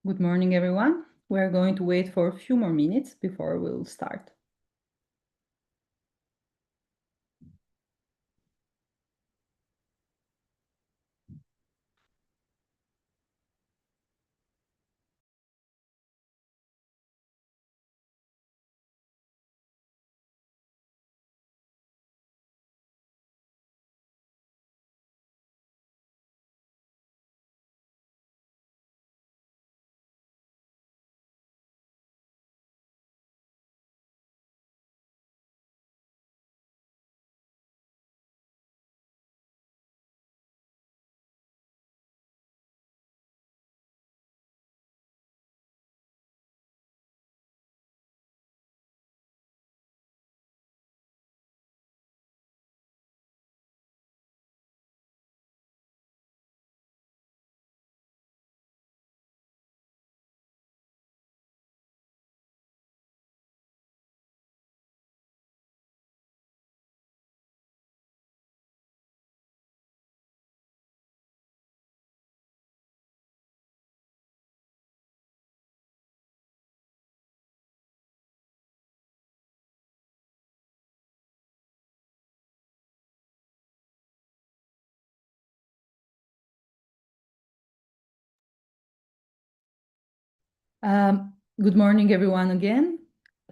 Good morning, everyone. We're going to wait for a few more minutes before we'll start. Good morning, everyone, again.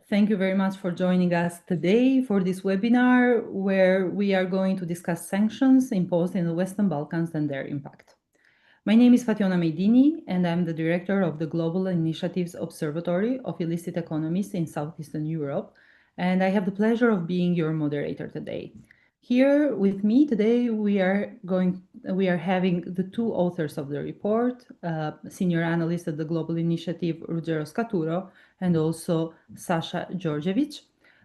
Thank you very much for joining us today for this webinar where we are going to discuss sanctions imposed in the Western Balkans and their impact. My name is Fationa Meidini, and I'm the director of the Global Initiatives Observatory of Illicit Economies in Southeastern Europe, and I have the pleasure of being your moderator today. Here with me today, we are having the two authors of the report, senior analyst at the Global Initiative, Ruggero Scaturo, and also Sasha Georgievich.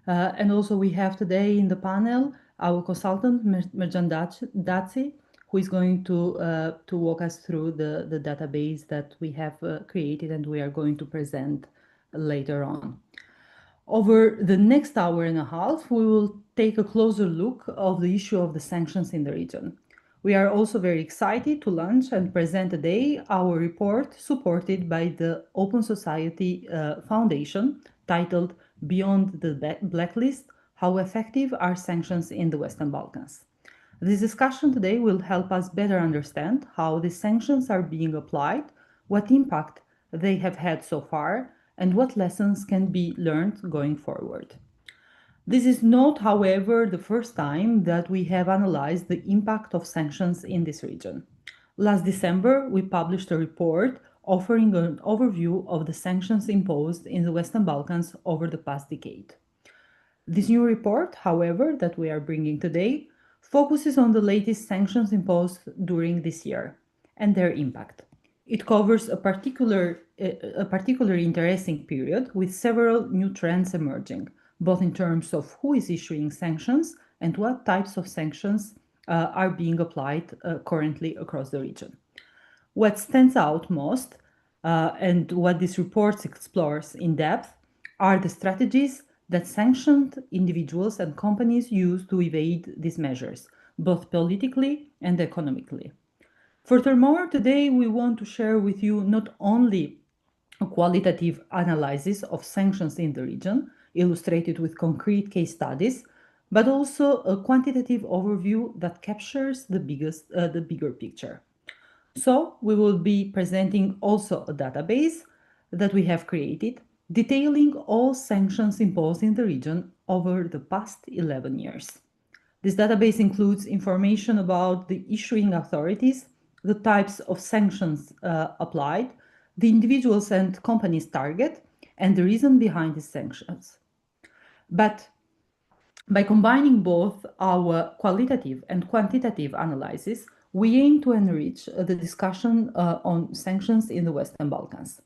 And also we have today in the panel our consultant, Merjan Daci, who is going to walk us through the database that we have created and we are going to present later on. Over the next hour and a half, we will take a closer look of the issue of the sanctions in the region. We are also very excited to launch and present today our report supported by the Open Society Foundation titled Beyond the Blacklist, How Effective Are Sanctions in the Western Balkans? This discussion today will help us better understand how the sanctions are being applied, what impact they have had so far, and what lessons can be learned going forward. This is not, however, the first time that we have analyzed the impact of sanctions in this region. Last December, we published a report offering an overview of the sanctions imposed in the Western Balkans over the past decade. This new report, however, that we are bringing today, focuses on the latest sanctions imposed during this year and their impact. It covers a particularly interesting period with several new trends emerging, both in terms of who is issuing sanctions and what types of sanctions are being applied currently across the region. What stands out most, and what this report explores in depth, are the strategies that sanctioned individuals and companies use to evade these measures, both politically and economically. Furthermore, today we want to share with you not only a qualitative analysis of sanctions in the region, illustrated with concrete case studies, but also a quantitative overview that captures the bigger picture. So we will be presenting also a database that we have created detailing all sanctions imposed in the region over the past 11 years. This database includes information about the issuing authorities, the types of sanctions applied, the individuals and companies target, and the reason behind these sanctions. But by combining both our qualitative and quantitative analysis, we aim to enrich the discussion on sanctions in the Western Balkans.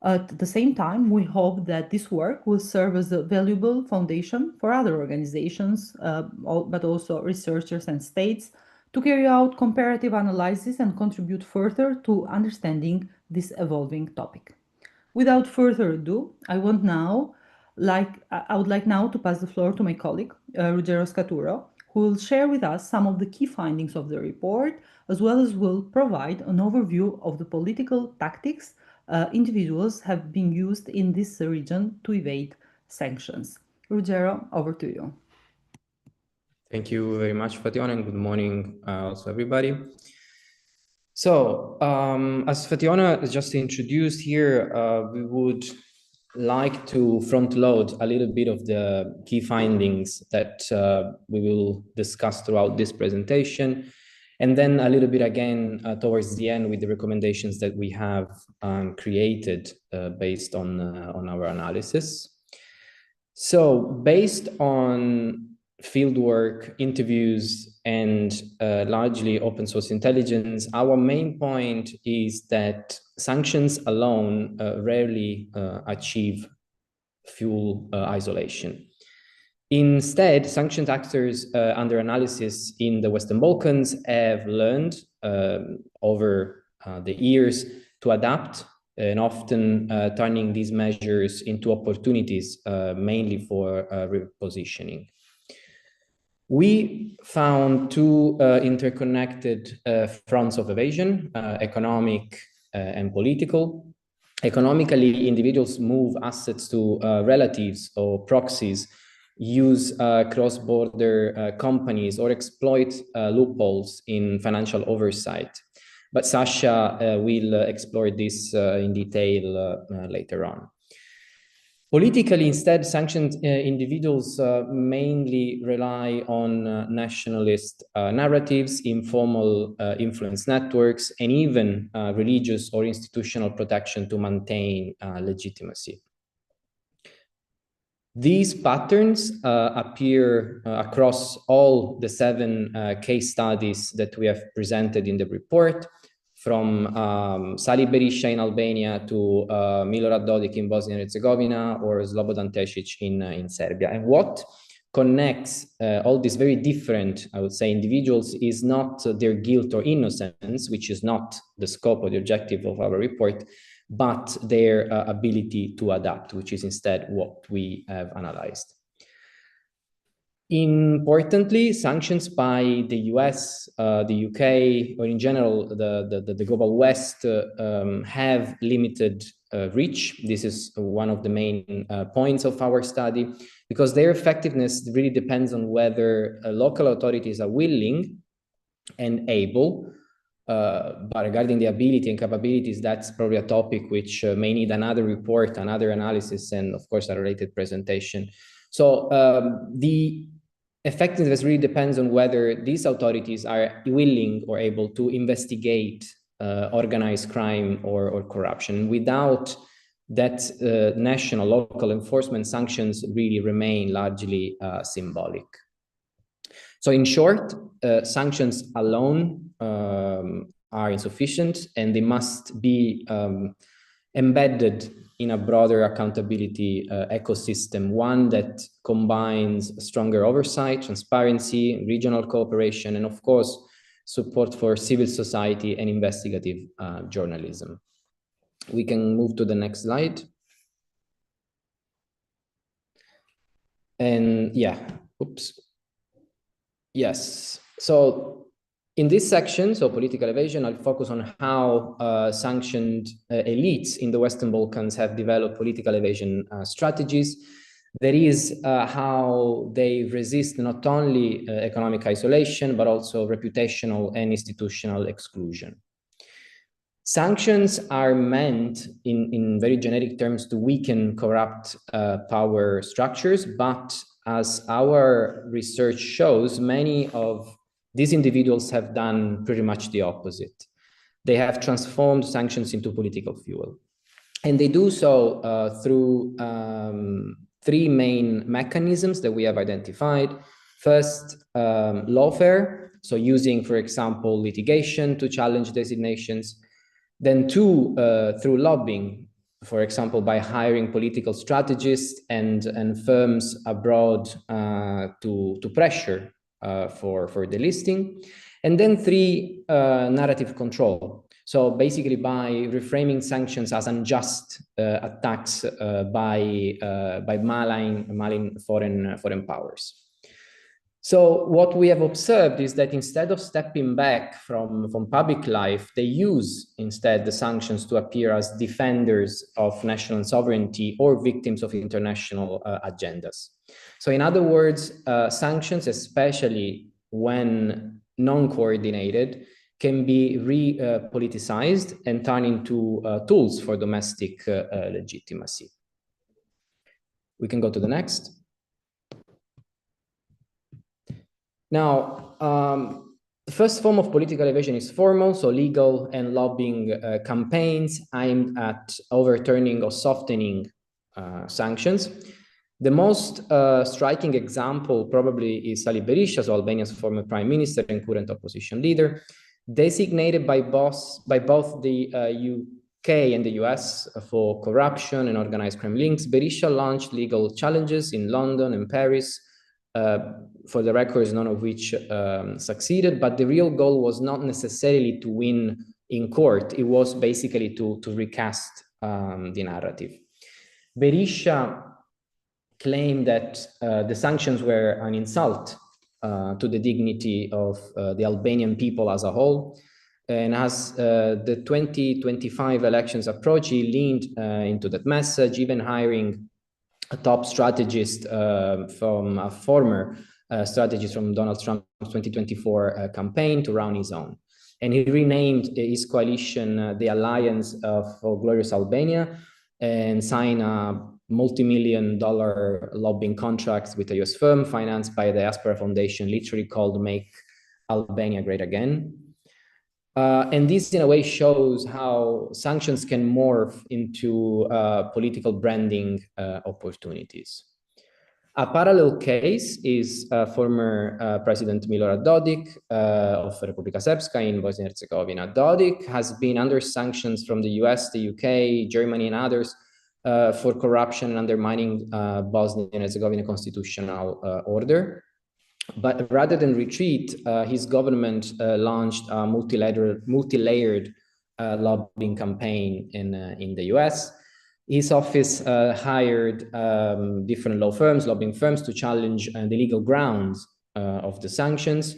At the same time, we hope that this work will serve as a valuable foundation for other organizations, but also researchers and states, to carry out comparative analysis and contribute further to understanding this evolving topic. Without further ado, I would like now to pass the floor to my colleague, Ruggero Scaturo, who will share with us some of the key findings of the report, as well as will provide an overview of the political tactics individuals have been used in this region to evade sanctions. Ruggero, over to you. Thank you very much, Fationa, and good morning also everybody. So, as Fationa just introduced here, we would like to front load a little bit of the key findings that we will discuss throughout this presentation, and then a little bit again towards the end with the recommendations that we have created based on our analysis. So, based on fieldwork, interviews, and largely open source intelligence, our main point is that sanctions alone rarely achieve full isolation. Instead, sanctioned actors under analysis in the Western Balkans have learned over the years to adapt, and often turning these measures into opportunities, mainly for repositioning. We found two interconnected fronts of evasion, economic and political. Economically, individuals move assets to relatives or proxies, use cross-border companies, or exploit loopholes in financial oversight. But Sasha will explore this in detail later on. Politically, instead, sanctioned individuals mainly rely on nationalist narratives, informal influence networks, and even religious or institutional protection to maintain legitimacy. These patterns appear across all the 7 case studies that we have presented in the report, from Sali Berisha in Albania to Milorad Dodik in Bosnia and Herzegovina, or Slobodan Tešić in Serbia. And what connects all these very different, I would say, individuals is not their guilt or innocence, which is not the scope or the objective of our report, but their ability to adapt, which is instead what we have analyzed. Importantly, sanctions by the US, the UK, or in general, the global West have limited reach. This is one of the main points of our study, because their effectiveness really depends on whether local authorities are willing and able. But regarding the ability and capabilities, that's probably a topic which may need another report, another analysis, and of course, a related presentation. So the effectiveness really depends on whether these authorities are willing or able to investigate organized crime or corruption. Without that, national, local enforcement sanctions really remain largely symbolic. So in short, sanctions alone are insufficient, and they must be embedded in a broader accountability ecosystem, one that combines stronger oversight, transparency, regional cooperation, and of course, support for civil society and investigative journalism. We can move to the next slide. And yeah, oops. Yes, so in this section, so political evasion, I'll focus on how sanctioned elites in the Western Balkans have developed political evasion strategies. That is how they resist not only economic isolation, but also reputational and institutional exclusion. Sanctions are meant, in very generic terms, to weaken corrupt power structures, but as our research shows, many of these individuals have done pretty much the opposite. They have transformed sanctions into political fuel. And they do so through 3 main mechanisms that we have identified. First, lawfare, so using, for example, litigation to challenge designations. Then 2, through lobbying, for example, by hiring political strategists and firms abroad to pressure for delisting. And then 3, narrative control. So basically by reframing sanctions as unjust attacks by malign foreign powers. So what we have observed is that instead of stepping back from public life, they use instead the sanctions to appear as defenders of national sovereignty or victims of international agendas. So in other words, sanctions, especially when non-coordinated, can be re-politicized and turn into tools for domestic legitimacy. We can go to the next. Now, the first form of political evasion is formal, so legal and lobbying campaigns aimed at overturning or softening sanctions. The most striking example probably is Sali Berisha, so Albania's former prime minister and current opposition leader, designated by both the UK and the US for corruption and organized crime links. Berisha launched legal challenges in London and Paris, for the records, none of which succeeded, but the real goal was not necessarily to win in court. It was basically to recast the narrative. Berisha claimed that the sanctions were an insult to the dignity of the Albanian people as a whole. And as the 2025 elections approach, he leaned into that message, even hiring a top strategist from a former strategist from Donald Trump's 2024 campaign to run his own. And he renamed his coalition the Alliance for Glorious Albania and signed a multi-million-dollar lobbying contract with a US firm financed by the Diaspora Foundation, literally called Make Albania Great Again. And this, in a way, shows how sanctions can morph into political branding opportunities. A parallel case is former President Milorad Dodik of Republika Srpska in Bosnia and Herzegovina. Dodik has been under sanctions from the US, the UK, Germany, and others for corruption and undermining Bosnia and Herzegovina constitutional order. But rather than retreat, his government launched a multi-layered lobbying campaign in the US. His office hired different lobbying firms to challenge the legal grounds of the sanctions.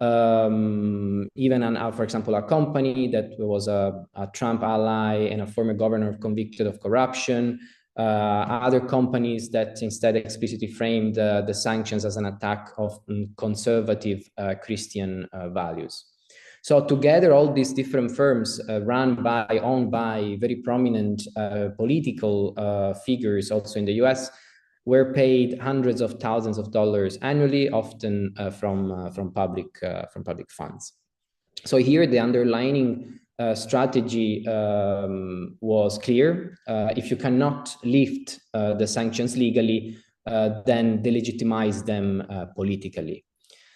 Even, for example, a company that was a Trump ally and a former governor convicted of corruption. Other companies that instead explicitly framed the sanctions as an attack of conservative Christian values. So together, all these different firms owned by very prominent political figures also in the US, were paid hundreds of thousands of dollars annually, often from public funds. So here the underlining strategy was clear. If you cannot lift the sanctions legally, then delegitimize them politically.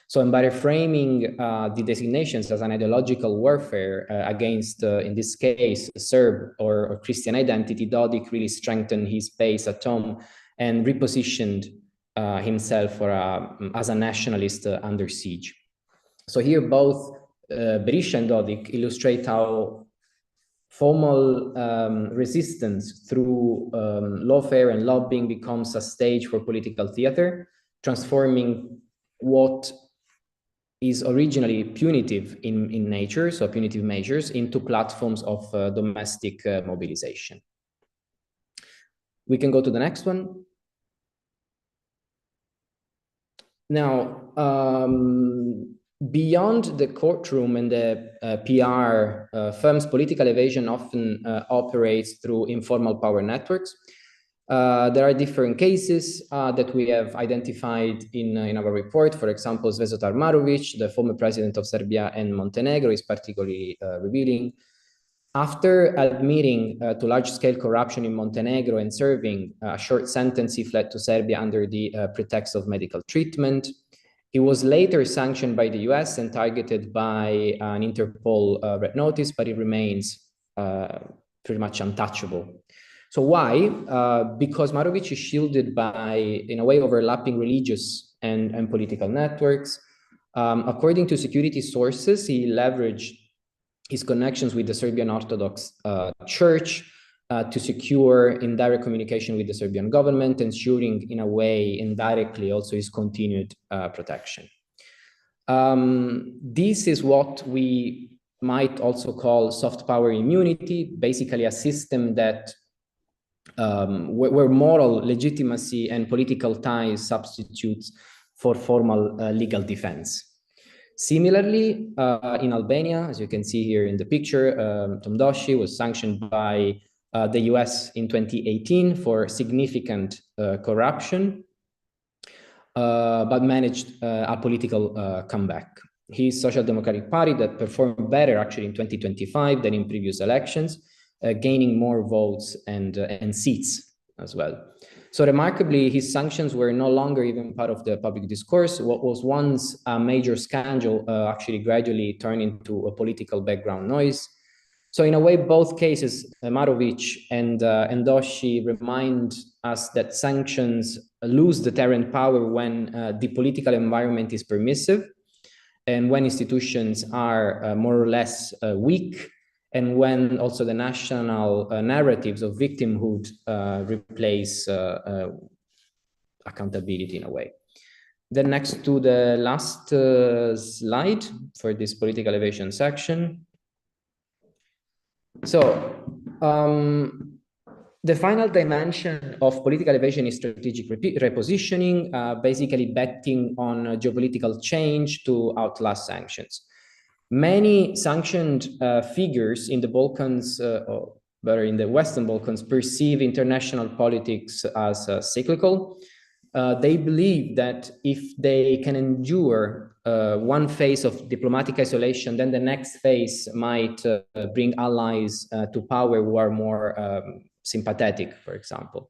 So by reframing the designations as an ideological warfare against, in this case, Serb or Christian identity, Dodik really strengthened his base at home and repositioned himself as a nationalist under siege. So here both Berisha and Dodik illustrate how formal resistance through lawfare and lobbying becomes a stage for political theater, transforming what is originally punitive in nature, so punitive measures, into platforms of domestic mobilization. We can go to the next one. Now, beyond the courtroom and the PR firms, political evasion often operates through informal power networks. There are different cases that we have identified in our report. For example, Zvezdan Marović, the former president of Serbia and Montenegro, is particularly revealing. After admitting to large-scale corruption in Montenegro and serving a short sentence, he fled to Serbia under the pretext of medical treatment. He was later sanctioned by the US and targeted by an Interpol red notice, but he remains pretty much untouchable. So why? Because Marović is shielded by, in a way, overlapping religious and political networks. According to security sources, he leveraged his connections with the Serbian Orthodox Church to secure indirect communication with the Serbian government, ensuring in a way indirectly also his continued protection. This is what we might also call soft power immunity, basically a system that where moral legitimacy and political ties substitutes for formal legal defense. Similarly, in Albania, as you can see here in the picture, Tom Doshi was sanctioned by the US in 2018 for significant corruption, but managed a political comeback. His Social Democratic Party that performed better actually in 2025 than in previous elections, gaining more votes and seats as well. So remarkably, his sanctions were no longer even part of the public discourse. What was once a major scandal actually gradually turned into a political background noise. So in a way, both cases, Marovic and Doshi, remind us that sanctions lose deterrent power when the political environment is permissive and when institutions are more or less weak, and when also the national narratives of victimhood replace accountability in a way. Then next to the last slide for this political evasion section. So the final dimension of political evasion is strategic repositioning, basically betting on geopolitical change to outlast sanctions. Many sanctioned figures in the Balkans, or better in the Western Balkans, perceive international politics as cyclical. They believe that if they can endure one phase of diplomatic isolation, then the next phase might bring allies to power who are more sympathetic, for example.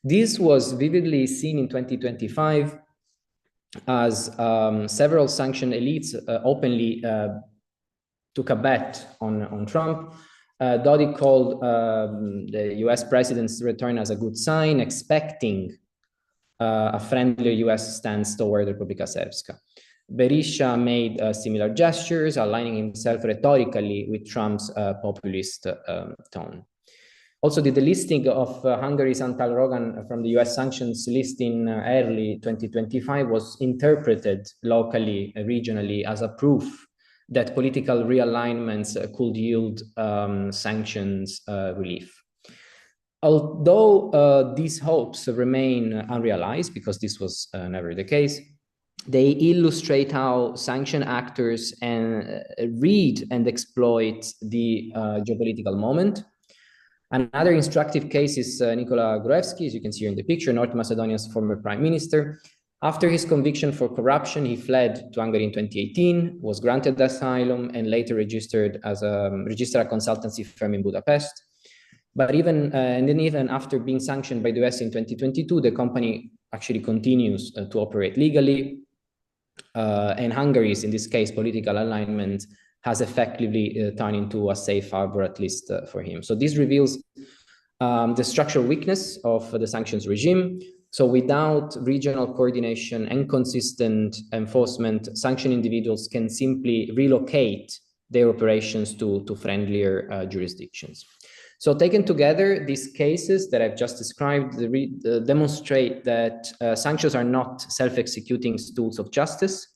This was vividly seen in 2025 as several sanctioned elites openly took a bet on Trump. Dodi called the US president's return as a good sign, expecting a friendlier US stance toward Republika Srpska. Berisha made similar gestures, aligning himself rhetorically with Trump's populist tone. Also, the delisting of Hungary's Antal Rogan from the US sanctions list in early 2025 was interpreted locally, regionally, as a proof that political realignments could yield sanctions relief. Although these hopes remain unrealized, because this was never the case, they illustrate how sanction actors read and exploit the geopolitical moment. Another instructive case is Nikola Gruevski, as you can see here in the picture, North Macedonia's former prime minister. After his conviction for corruption, he fled to Hungary in 2018, was granted asylum, and later registered a consultancy firm in Budapest. But even after being sanctioned by the US in 2022, the company actually continues to operate legally. And Hungary's, in this case, political alignment has effectively turned into a safe harbor, at least for him. So this reveals the structural weakness of the sanctions regime. So without regional coordination and consistent enforcement, sanctioned individuals can simply relocate their operations to friendlier jurisdictions. So taken together, these cases that I've just described demonstrate that sanctions are not self-executing tools of justice.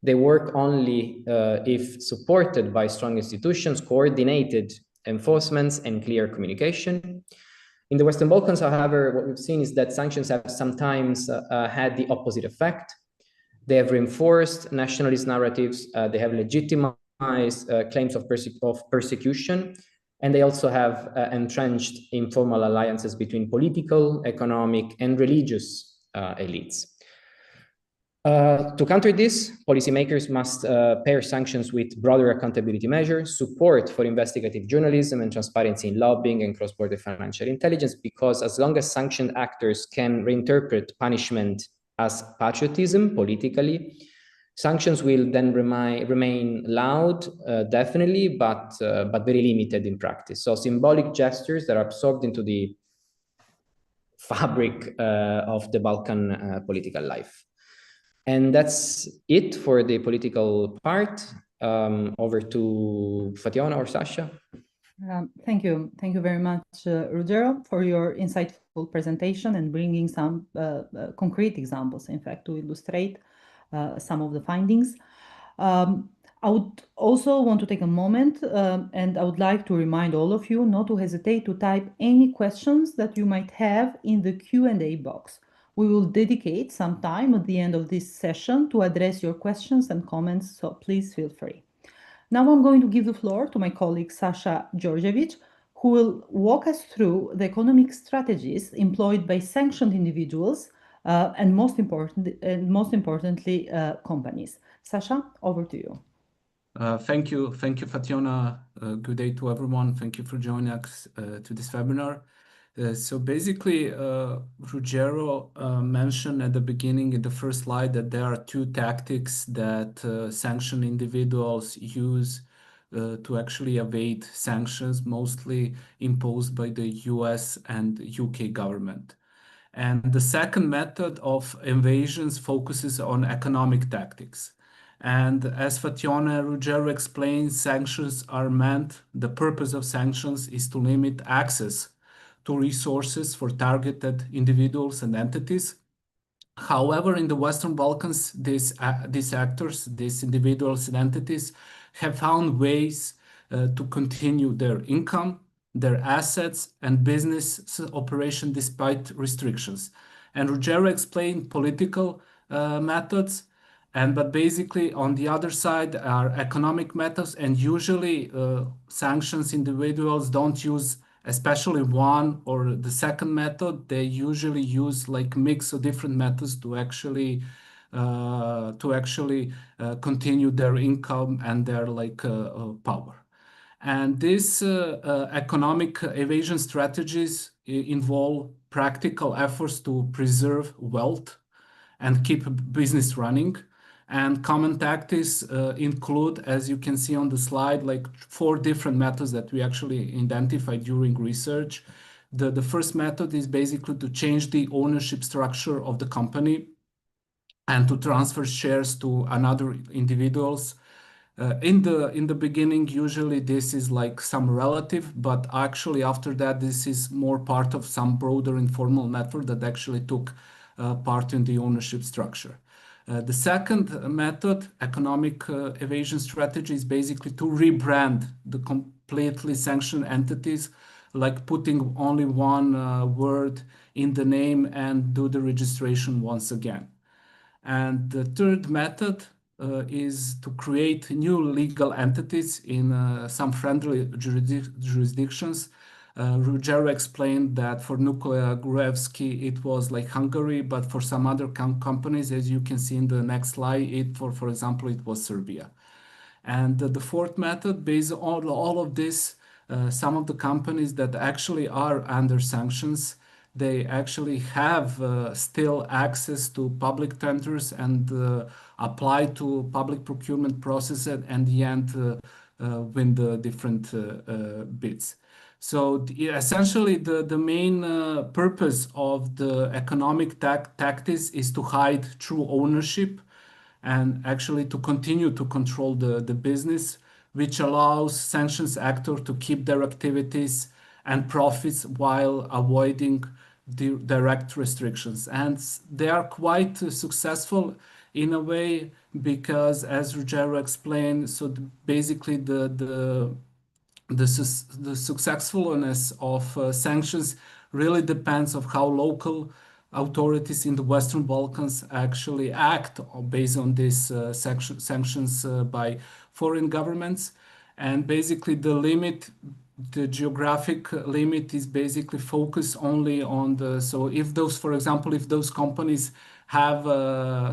They work only if supported by strong institutions, coordinated enforcements, and clear communication. In the Western Balkans, however, what we've seen is that sanctions have sometimes had the opposite effect. They have reinforced nationalist narratives, they have legitimized claims of persecution, and they also have entrenched informal alliances between political, economic, and religious elites. To counter this, policymakers must pair sanctions with broader accountability measures, support for investigative journalism and transparency in lobbying and cross-border financial intelligence, because as long as sanctioned actors can reinterpret punishment as patriotism politically, sanctions will then remain loud, definitely, but very limited in practice. So symbolic gestures that are absorbed into the fabric of the Balkan political life. And that's it for the political part. Over to Fationa or Sasha. Thank you. Thank you very much, Ruggero, for your insightful presentation and bringing some concrete examples, in fact, to illustrate some of the findings. I would also want to take a moment and I would like to remind all of you not to hesitate to type any questions that you might have in the Q&A box. We will dedicate some time at the end of this session to address your questions and comments, so please feel free. Now I'm going to give the floor to my colleague Sasha Georgievich, who will walk us through the economic strategies employed by sanctioned individuals and most importantly, companies. Sasha, over to you. Thank you, Fationa. Good day to everyone. Thank you for joining us to this webinar. So basically, Ruggero mentioned at the beginning in the first slide that there are two tactics that sanctioned individuals use to actually evade sanctions, mostly imposed by the US and UK government. And the second method of invasions focuses on economic tactics. And as Fationa Ruggero explained, sanctions are meant, the purpose of sanctions is to limit access to resources for targeted individuals and entities. However, in the Western Balkans, these actors, these individuals and entities have found ways to continue their income, their assets, and business operation despite restrictions. And Ruggero explained political methods, but basically on the other side are economic methods, and usually sanctions individuals don't use especially one or the second method. They usually use like mix of different methods to actually continue their income and their power. And these economic evasion strategies involve practical efforts to preserve wealth and keep business running. And common tactics include, as you can see on the slide, like 4 different methods that we actually identified during research. The first method is basically to change the ownership structure of the company and to transfer shares to another individuals. In the beginning, usually this is like some relative, but actually after that, this is more part of some broader informal network that actually took part in the ownership structure. The second method, economic evasion strategy, is basically to rebrand the completely sanctioned entities, like putting only one word in the name and do the registration once again. And the third method is to create new legal entities in some friendly jurisdictions. Ruggero explained that for Nuclear Gruevski it was like Hungary, but for some other companies, as you can see in the next slide, for example, it was Serbia. And the fourth method, based on all of this, some of the companies that actually are under sanctions, they actually have still access to public tenders and apply to public procurement process and in the end win the different bids. So essentially, the main purpose of the economic tactics is to hide true ownership and actually to continue to control the business, which allows sanctions actors to keep their activities and profits while avoiding the direct restrictions. And they are quite successful in a way because, as Ruggero explained, so basically the successfulness of sanctions really depends on how local authorities in the Western Balkans actually act based on these sanctions by foreign governments. And basically the geographic limit is basically focused only on so if those, for example, if those companies have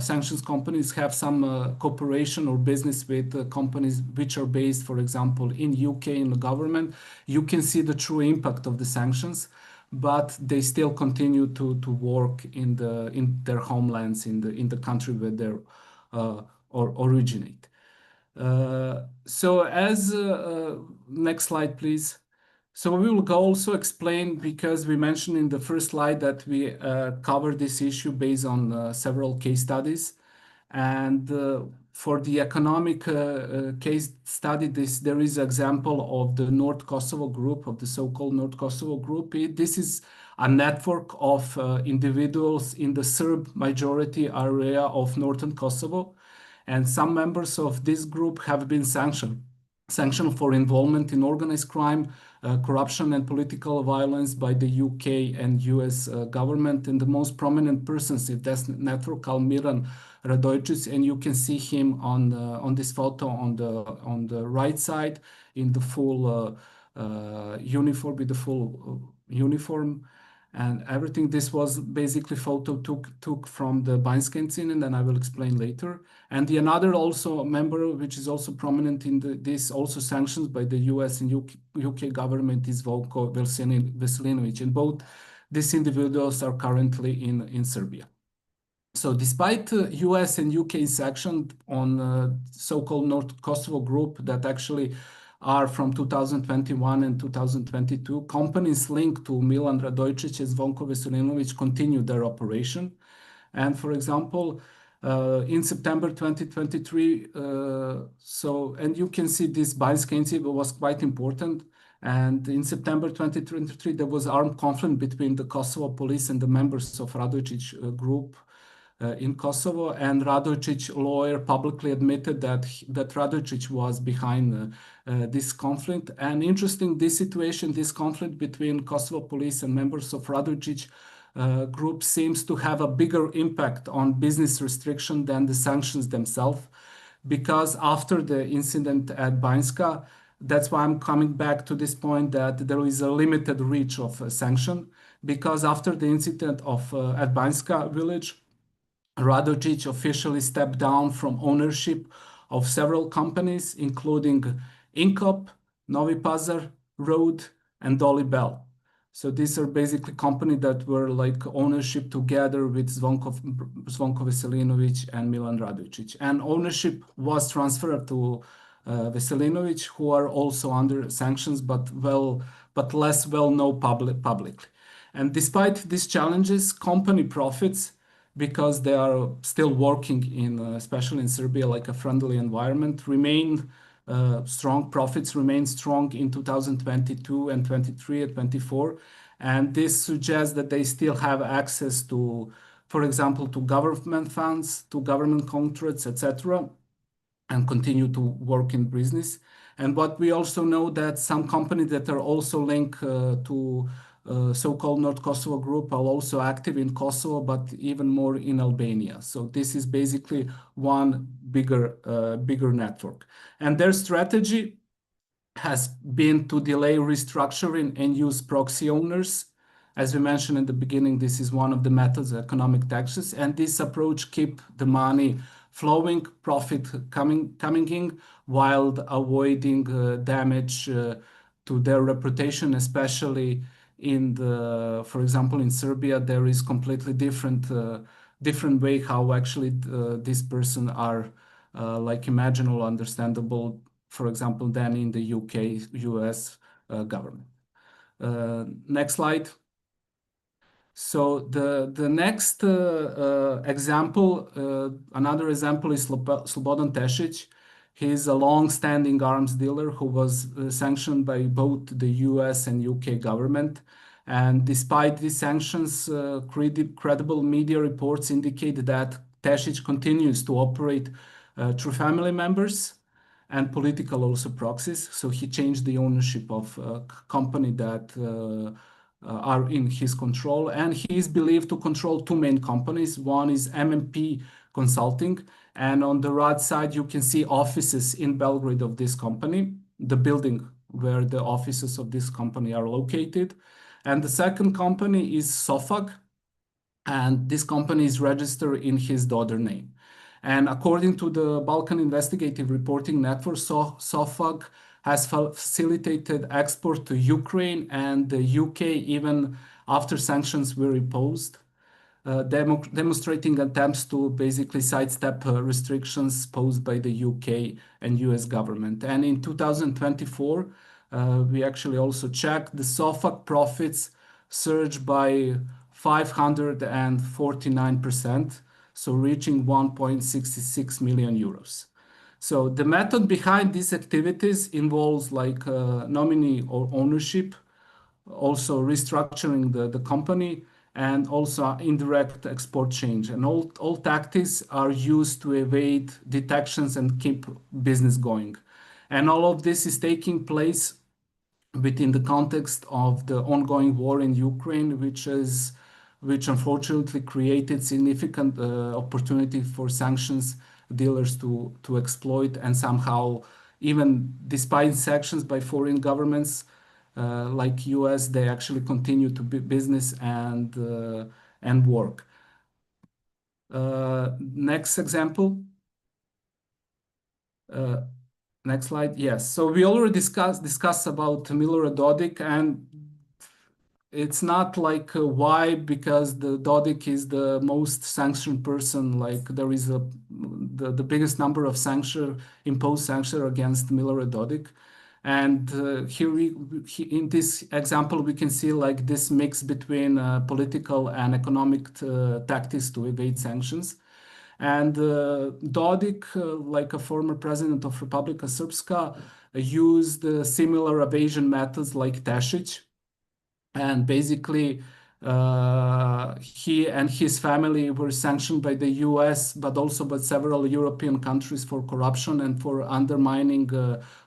sanctions companies have some cooperation or business with companies which are based, for example, in UK in the government, you can see the true impact of the sanctions, but they still continue to work in their homelands in the country where they originate. So as next slide, please. So we will also explain, because we mentioned in the first slide that we covered this issue based on several case studies. And for the economic case study, there is example of the North Kosovo group, of the so-called North Kosovo group. This is a network of individuals in the Serb majority area of northern Kosovo, and some members of this group have been sanctioned for involvement in organized crime, corruption, and political violence by the UK and US government. And the most prominent persons in this network are Miran Radojic, and you can see him on this photo on the right side in the full uniform, with the full uniform and everything. This was basically photo took from the Banjska incident, and I will explain later. And the another also member, which is also prominent in this, also sanctions by the US and UK government, is Vojko Veselinovic, and both these individuals are currently in Serbia. So despite US and UK sanctions on so-called North Kosovo group that actually are from 2021 and 2022, companies linked to Milan Radojic and Zvonko Veselinovic continue their operation. And for example, in September 2023, and you can see this Banjska incident was quite important. And in September 2023, there was armed conflict between the Kosovo police and the members of Radojic group in Kosovo, and Radojic's lawyer publicly admitted that Radojicic was behind this conflict. And interesting, this situation, this conflict between Kosovo police and members of Radojicic group seems to have a bigger impact on business restriction than the sanctions themselves, because after the incident at Banjska, that's why I'm coming back to this point, that there is a limited reach of sanction, because after the incident at Banjska village, Radojic officially stepped down from ownership of several companies, including Inkop, Novi Pazar, Road, and Dolly Bell. So these are basically companies that were like ownership together with Zvonko Veselinovic and Milan Radojic. And ownership was transferred to Veselinovic, who are also under sanctions, but less well known publicly. And despite these challenges, company profits, because they are still working in, especially in Serbia, like a friendly environment, remain strong. Profits remain strong in 2022 and 23 and 24. And this suggests that they still have access to, for example, to government funds, to government contracts, etc., and continue to work in business. And what we also know, that some companies that are also linked to so-called North Kosovo group are also active in Kosovo, but even more in Albania. So this is basically one bigger network. And their strategy has been to delay restructuring and use proxy owners. As we mentioned in the beginning, this is one of the methods, economic taxes, and this approach keep the money flowing, profit coming in, while avoiding damage to their reputation, especially for example, in Serbia, there is completely different way how actually these persons are like imaginable, understandable, for example, than in the UK, US government. Next slide. So the next example, another example is Slobodan Tešić. He's a long-standing arms dealer who was sanctioned by both the US and UK government. And despite these sanctions, credible media reports indicate that Tešić continues to operate through family members and political also proxies. So he changed the ownership of a company that are in his control. And he is believed to control two main companies. One is MMP Consulting. And on the right side, you can see offices in Belgrade of this company, the building where the offices of this company are located. And the second company is Sofag, and this company is registered in his daughter's name. And according to the Balkan Investigative Reporting Network, Sofag has facilitated export to Ukraine and the UK even after sanctions were imposed, demonstrating attempts to basically sidestep restrictions posed by the UK and US government. And in 2024, we actually also checked the Sofag profits surged by 549%. so reaching 1.66 million euros. So the method behind these activities involves like nominee or ownership, also restructuring the company, and also indirect export change. And all tactics are used to evade detections and keep business going. And all of this is taking place within the context of the ongoing war in Ukraine, which unfortunately created significant opportunity for sanctions dealers to exploit, and somehow, even despite sanctions by foreign governments like US, they actually continue to be business and work. Next example. Next slide. Yes. So we already discussed about Milorad Dodik, and it's not like why, because the Dodik is the most sanctioned person. Like there is the biggest number of imposed sanction against Milorad Dodik. And here in this example, we can see like this mix between political and economic tactics to evade sanctions. And Dodik, like a former president of Republika Srpska, used similar evasion methods like Tešić. And basically, he and his family were sanctioned by the US, but also by several European countries for corruption and for undermining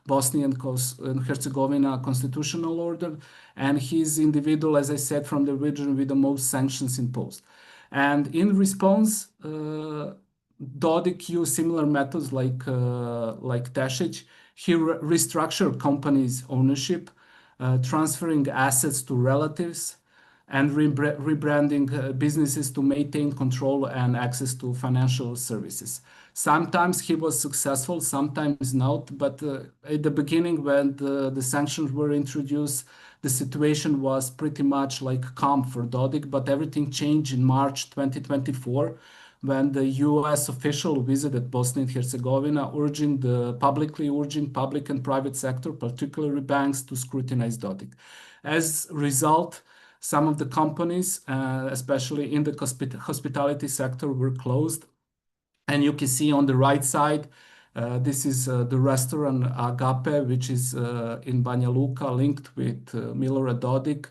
Bosnia and Herzegovina constitutional order. And he's individual, as I said, from the region with the most sanctions imposed. And in response, Dodik used similar methods like Tešić. He restructured companies' ownership, transferring assets to relatives, and rebranding businesses to maintain control and access to financial services. Sometimes he was successful, sometimes not. But at the beginning, when the sanctions were introduced, the situation was pretty much like calm for Dodik. But everything changed in March 2024, when the US official visited Bosnia and Herzegovina, publicly urging public and private sector, particularly banks, to scrutinize Dodik. As a result, some of the companies, especially in the hospitality sector, were closed. And you can see on the right side, this is the restaurant Agape, which is in Banja Luka, linked with Milorad Dodik.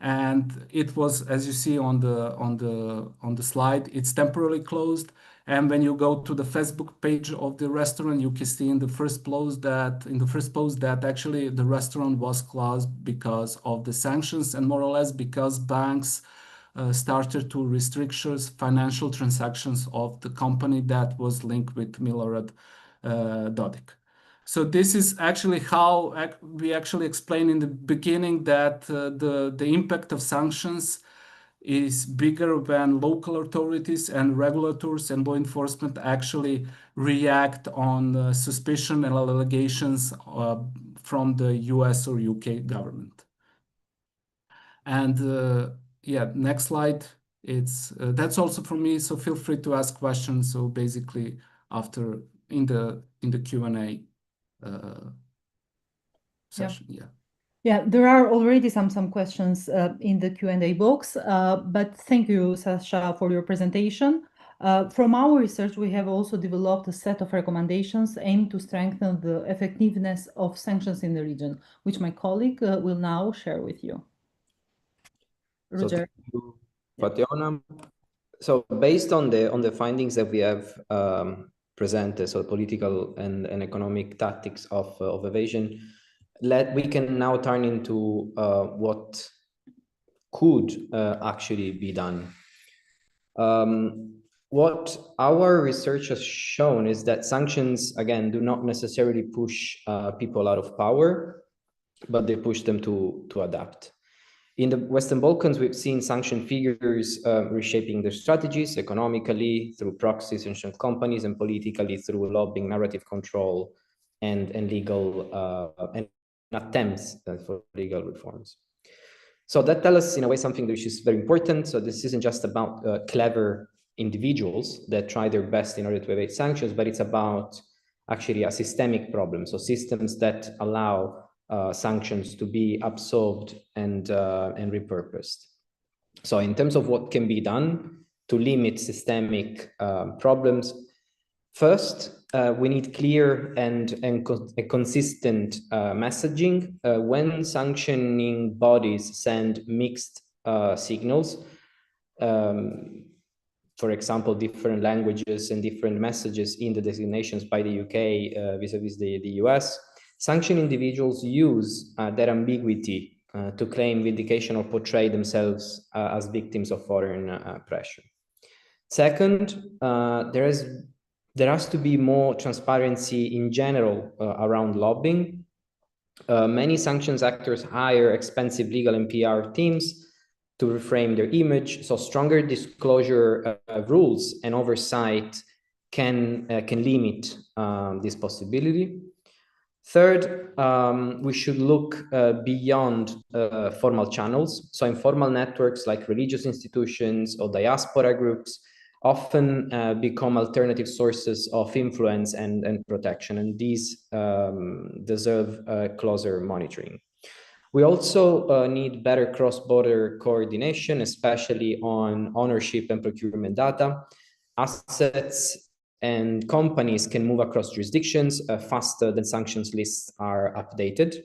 And it was, as you see on the slide, it's temporarily closed. And when you go to the Facebook page of the restaurant, you can see in the first post that actually the restaurant was closed because of the sanctions, and more or less because banks started to restrict financial transactions of the company that was linked with Milorad Dodik. So this is actually how we actually explained in the beginning that the impact of sanctions is bigger when local authorities and regulators and law enforcement actually react on suspicion and allegations from the US or UK government. And yeah, next slide. That's also for me. So feel free to ask questions. So basically, after in the Q&A session. Yeah. Yeah, there are already some questions in the Q&A box, but thank you, Sasha, for your presentation. From our research, we have also developed a set of recommendations aimed to strengthen the effectiveness of sanctions in the region, which my colleague will now share with you. Roger. So thank you, Fatjona. So based on the findings that we have presented, so political and economic tactics of evasion, we can now turn into what could actually be done. What our research has shown is that sanctions, again, do not necessarily push people out of power, but they push them to adapt. In the Western Balkans, we've seen sanction figures reshaping their strategies economically through proxies and companies, and politically through lobbying, narrative control, and legal and attempts for legal reforms. So that tells us in a way something which is very important. So this isn't just about clever individuals that try their best in order to evade sanctions, but it's about actually a systemic problem. So systems that allow sanctions to be absorbed and repurposed. So in terms of what can be done, to limit systemic problems. First, we need clear and consistent messaging. When sanctioning bodies send mixed signals, for example, different languages and different messages in the designations by the UK vis-a-vis the US, sanctioned individuals use that ambiguity to claim vindication or portray themselves as victims of foreign pressure. Second, there has to be more transparency in general around lobbying. Many sanctions actors hire expensive legal and PR teams to reframe their image, so stronger disclosure rules and oversight can limit this possibility. Third, we should look beyond formal channels. So informal networks like religious institutions or diaspora groups often become alternative sources of influence and protection, and these deserve closer monitoring. We also need better cross-border coordination, especially on ownership and procurement data. Assets and companies can move across jurisdictions faster than sanctions lists are updated.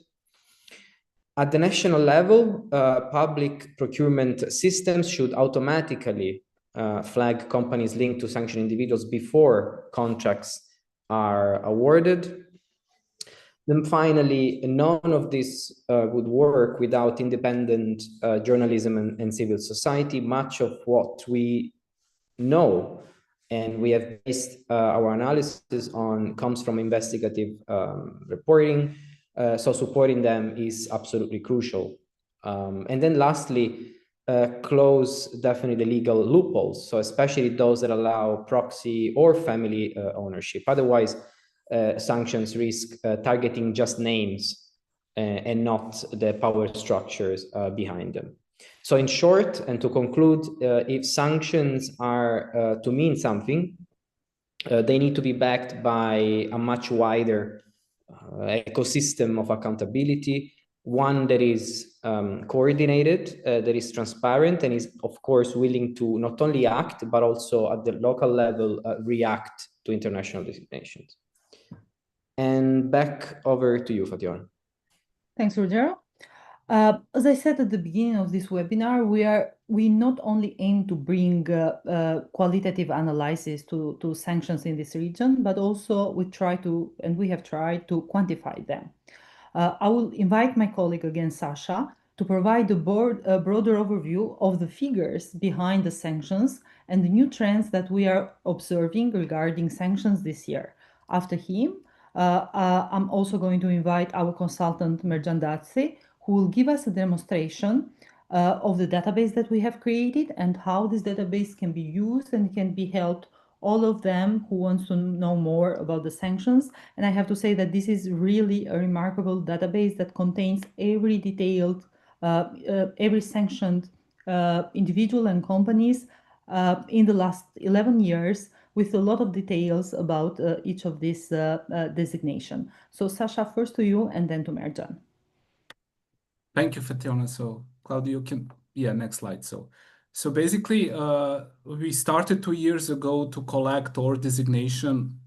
At the national level, public procurement systems should automatically flag companies linked to sanctioned individuals before contracts are awarded. Then finally, none of this would work without independent journalism and civil society. Much of what we know and we have based our analysis on comes from investigative reporting. So supporting them is absolutely crucial. And then lastly, close definitely the legal loopholes. So especially those that allow proxy or family ownership. Otherwise, sanctions risk targeting just names and not the power structures behind them. So in short, and to conclude, if sanctions are to mean something, they need to be backed by a much wider ecosystem of accountability, one that is coordinated, that is transparent, and is, of course, willing to not only act, but also at the local level, react to international designations. And back over to you, Fationa. Thanks, Roger. As I said at the beginning of this webinar, we not only aim to bring qualitative analysis to sanctions in this region, but also we have tried to quantify them. I will invite my colleague again, Sasha, to provide a broader overview of the figures behind the sanctions and the new trends that we are observing regarding sanctions this year. After him, I'm also going to invite our consultant, Merjan Datse, who will give us a demonstration of the database that we have created and how this database can be used and can be helped all of them who wants to know more about the sanctions. And I have to say that this is really a remarkable database that contains every detailed, every sanctioned individual and companies in the last 11 years, with a lot of details about each of these designation. So Sasha, first to you and then to Merjan. Thank you, Fationa. So Claudio, next slide. So basically, we started 2 years ago to collect our designation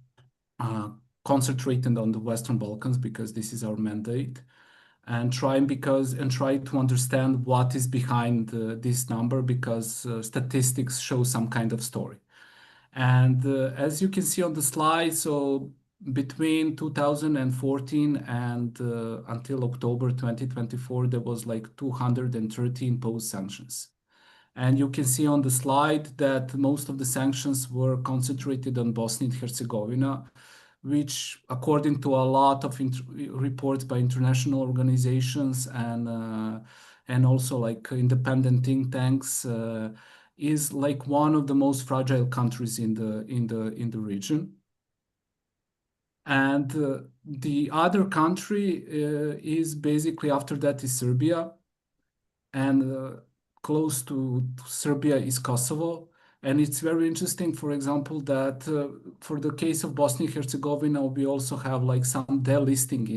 concentrated on the Western Balkans because this is our mandate, and try to understand what is behind this number, because statistics show some kind of story. And as you can see on the slide, so between 2014 and until October 2024, there was like 230 imposed sanctions. And you can see on the slide that most of the sanctions were concentrated on Bosnia and Herzegovina, which, according to a lot of reports by international organizations and also like independent think tanks, is like one of the most fragile countries in the region. And the other country is basically, after that is Serbia, and close to Serbia is Kosovo. And it's very interesting, for example, that for the case of Bosnia and Herzegovina, we also have like some delisting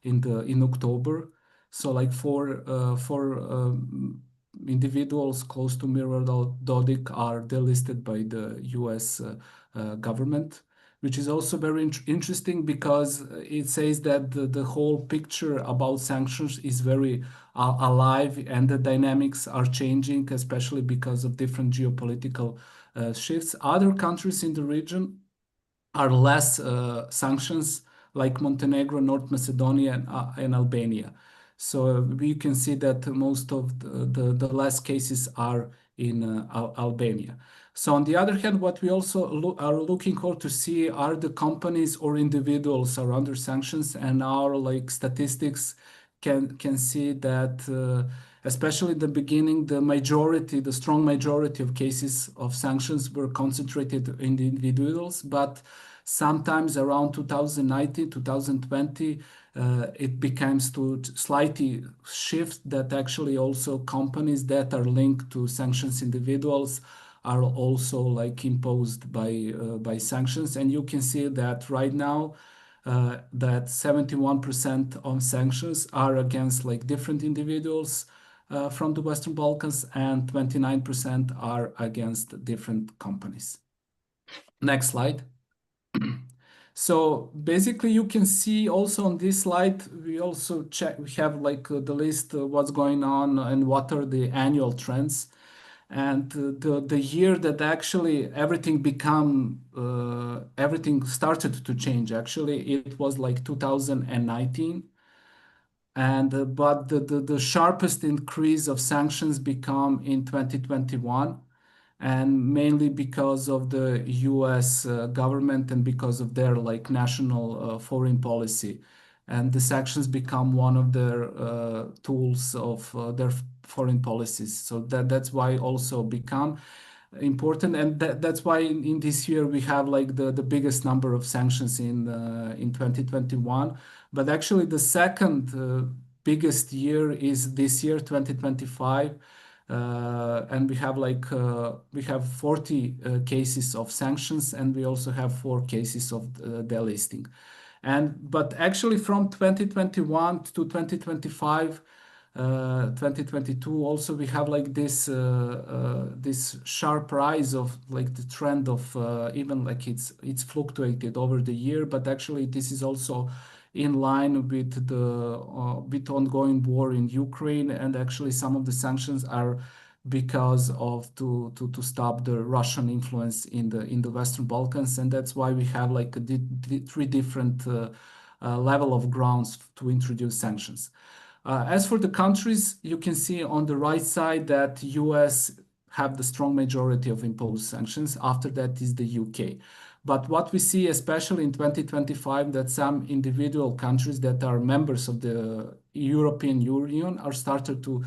in October. So like for individuals close to Mirror Dodik are delisted by the US government, which is also very interesting because it says that the whole picture about sanctions is very alive and the dynamics are changing, especially because of different geopolitical shifts. Other countries in the region are less sanctions, like Montenegro, North Macedonia, and Albania. So we can see that most of the less cases are in Albania. So on the other hand, what we also are looking for to see are the companies or individuals are under sanctions, and our like statistics can see that especially in the beginning, the strong majority of cases of sanctions were concentrated in the individuals, but sometimes around 2019, 2020, it becomes to slightly shift that actually also companies that are linked to sanctions individuals are also like imposed by sanctions. And you can see that right now that 71% of sanctions are against like different individuals from the Western Balkans, and 29% are against different companies. Next slide. So basically, you can see also on this slide, we also we have like the list what's going on and what are the annual trends. And the year that actually everything started to change, actually, it was like 2019. And but the sharpest increase of sanctions become in 2021, and mainly because of the US government and because of their like national foreign policy. And the sanctions become one of their tools of their foreign policies. So that's why also become important, and that's why in this year we have like the biggest number of sanctions in 2021. But actually the second biggest year is this year, 2025. And we have 40 cases of sanctions, and we also have 4 cases of delisting. But actually from 2021 to 2025, 2022 also we have like this sharp rise of like the trend of even like it's fluctuated over the year, but actually this is also in line with the ongoing war in Ukraine, and actually some of the sanctions are because of to stop the Russian influence in the Western Balkans, and that's why we have like the 3 different level of grounds to introduce sanctions. As for the countries, you can see on the right side that US have the strong majority of imposed sanctions. After that is the UK. But what we see, especially in 2025, that some individual countries that are members of the European Union are started to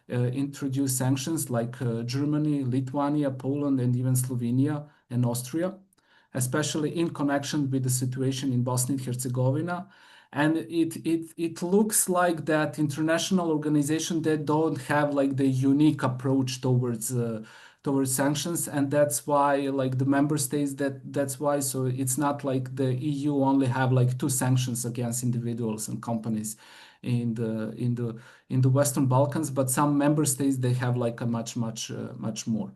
introduce sanctions, like Germany, Lithuania, Poland, and even Slovenia and Austria, especially in connection with the situation in Bosnia and Herzegovina. And it looks like that international organization that don't have like the unique approach towards sanctions, and that's why like the member states that's why. So it's not like the EU only have like 2 sanctions against individuals and companies in the Western Balkans, but some member states they have like a much more.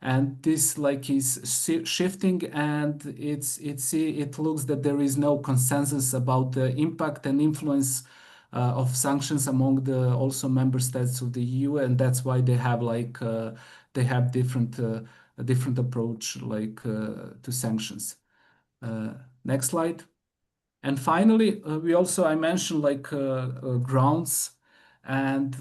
And this like is shifting, and it looks that there is no consensus about the impact and influence of sanctions among the also member states of the EU, and that's why they have like they have a different approach like to sanctions. Next slide. And finally, I mentioned like grounds, and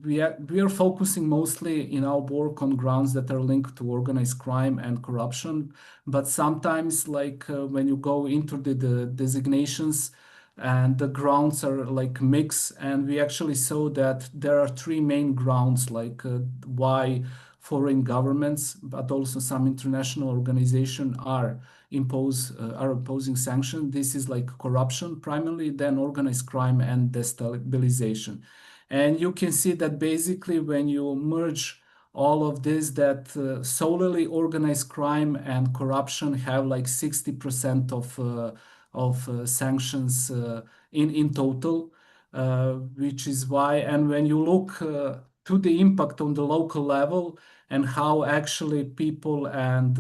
we are focusing mostly in our work on grounds that are linked to organized crime and corruption. But sometimes, like when you go into the designations, and the grounds are like mix, and we actually saw that there are 3 main grounds like why foreign governments, but also some international organizations are imposing sanctions. This is like corruption primarily, then organized crime and destabilization. And you can see that basically when you merge all of this, that solely organized crime and corruption have like 60% of sanctions in total, which is why. And when you look to the impact on the local level and how actually people and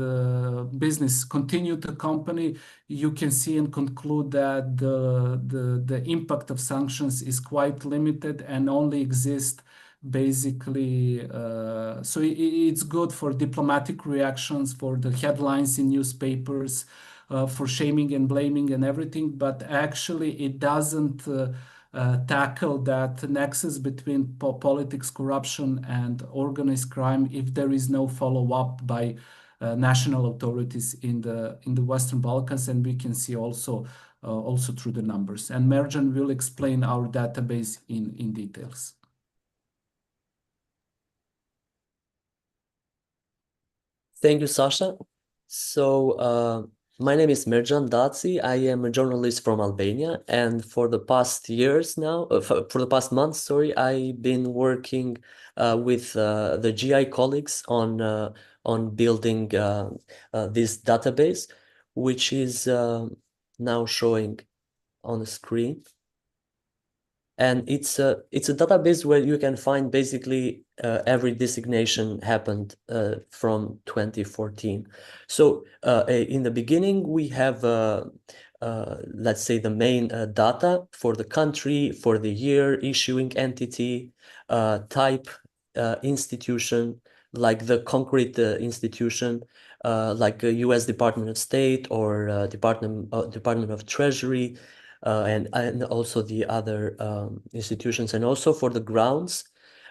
business continue to accompany, you can see and conclude that the impact of sanctions is quite limited and only exists basically. So it's good for diplomatic reactions, for the headlines in newspapers, for shaming and blaming and everything, but actually it doesn't tackle that nexus between politics, corruption, and organized crime if there is no follow-up by national authorities in the Western Balkans, and we can see also through the numbers. And Merjan will explain our database in details. Thank you, Sasha. So my name is Merjan Daci. I am a journalist from Albania, and for the past years now, for the past months, sorry, I've been working with the GI colleagues on building this database, which is now showing on the screen. And it's a database where you can find basically every designation happened from 2014. So in the beginning, we have, let's say, the main data for the country, for the year, issuing entity, type, institution, like the concrete institution, like a US Department of State or Department of Treasury, and also the other institutions, and also for the grounds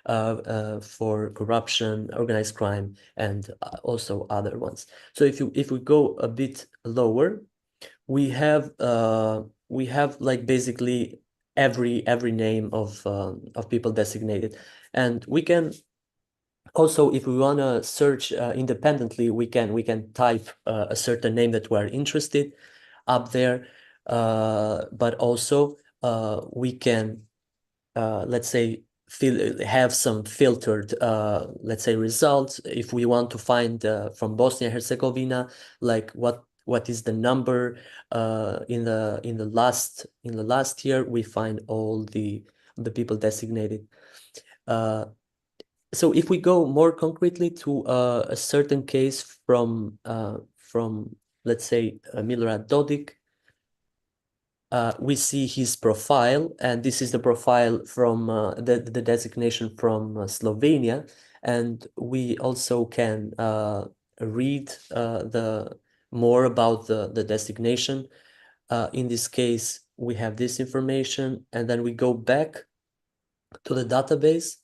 for corruption, organized crime, and also other ones. So if we go a bit lower, we have like basically every name of people designated, and we can also, if we want to search independently, we can type a certain name that we're interested up there. But also we can, let's say, have some filtered, let's say, results. If we want to find from Bosnia and Herzegovina, like what is the number in the last year, we find all the people designated. So if we go more concretely to a certain case from let's say Milorad Dodik, we see his profile, and this is the profile from the designation from Slovenia, and we also can read the more about the designation. In this case, we have this information, and then we go back to the database.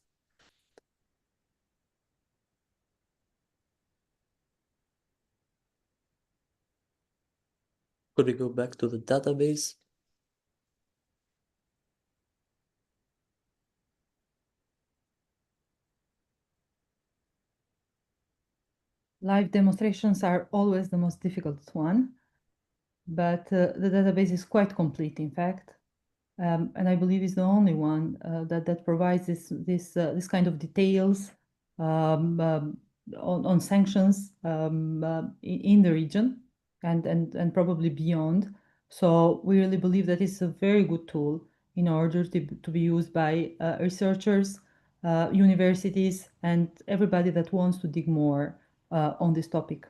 Could we go back to the database? Live demonstrations are always the most difficult one, but the database is quite complete, in fact, and I believe is the only one that provides this kind of details on sanctions in the region and probably beyond. So we really believe that it's a very good tool in order to be used by researchers, universities, and everybody that wants to dig more on this topic.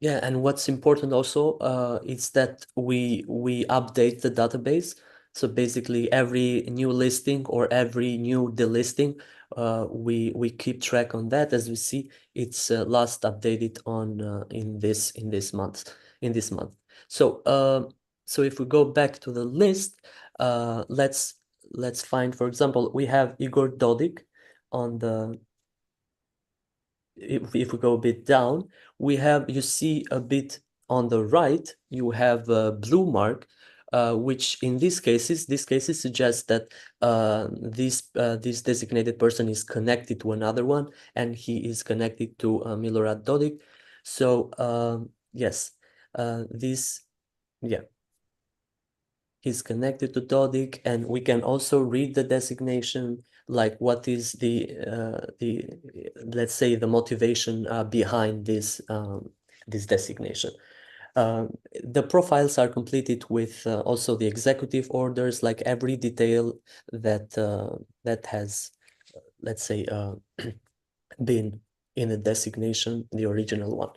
Yeah, and what's important also is that we update the database. So basically, every new listing or every new delisting, we keep track on that. As we see, it's last updated on in this month. So so if we go back to the list, let's find, for example, we have Igor Dodik on the. If we go a bit down, we have, you see a bit on the right, you have a blue mark, which in these cases suggests that this designated person is connected to another one, and he is connected to Milorad Dodik. So yes, he's connected to Dodik, and we can also read the designation, like what is the let's say the motivation behind this designation. The profiles are completed with also the executive orders, like every detail that has let's say, been in the designation, the original one.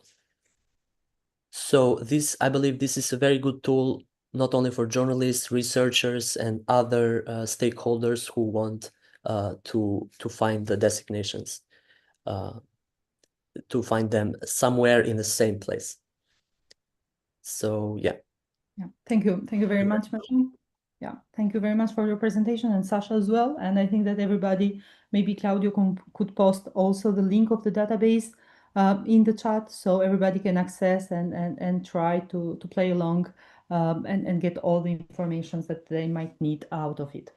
So I believe this is a very good tool, not only for journalists, researchers, and other stakeholders who want to find the designations, to find them somewhere in the same place. So yeah. Yeah, thank you very much, Martin. Yeah, thank you very much for your presentation, and Sasha as well. And I think that everybody, maybe Claudio could post also the link of the database in the chat, so everybody can access and try to play along and get all the information that they might need out of it.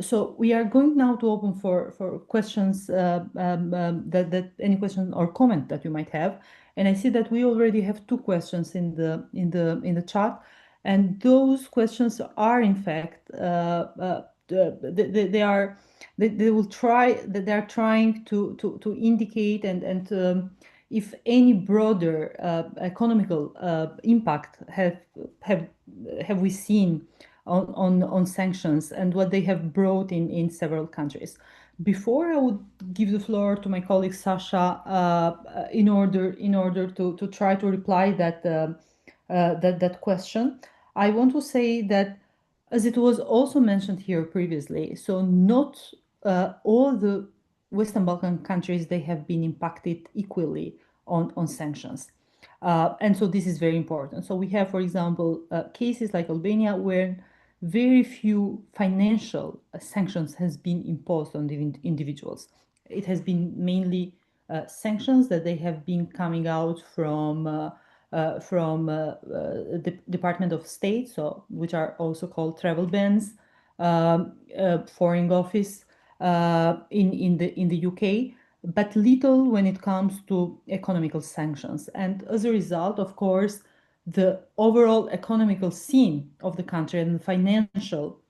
So we are going now to open for questions, that any question or comment that you might have. And I see that we already have 2 questions in the chat, and those questions are in fact they are trying to indicate and if any broader economical impact have we seen on sanctions and what they have brought in several countries. Before I would give the floor to my colleague Sasha, in order to try to reply that question, I want to say that, as it was also mentioned here previously, so not all the Western Balkan countries, they have been impacted equally on sanctions. And so this is very important. So we have, for example, cases like Albania where very few financial sanctions has been imposed on the individuals. It has been mainly sanctions that they have been coming out from the Department of State, so which are also called travel bans, Foreign Office in the UK, but little when it comes to economical sanctions. And as a result, of course, the overall economical scene of the country and the financial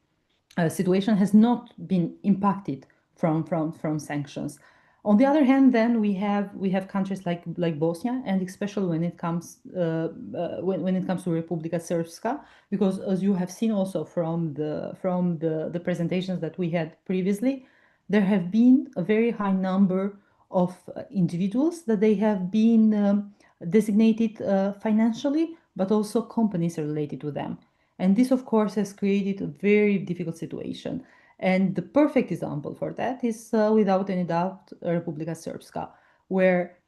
situation has not been impacted from sanctions. On the other hand, then we have countries like Bosnia, and especially when it comes when it comes to Republika Srpska, because as you have seen also from the presentations that we had previously, there have been a very high number of individuals that they have been designated financially, but also companies related to them. And this, of course, has created a very difficult situation. And the perfect example for that is, without any doubt, Republika Srpska, where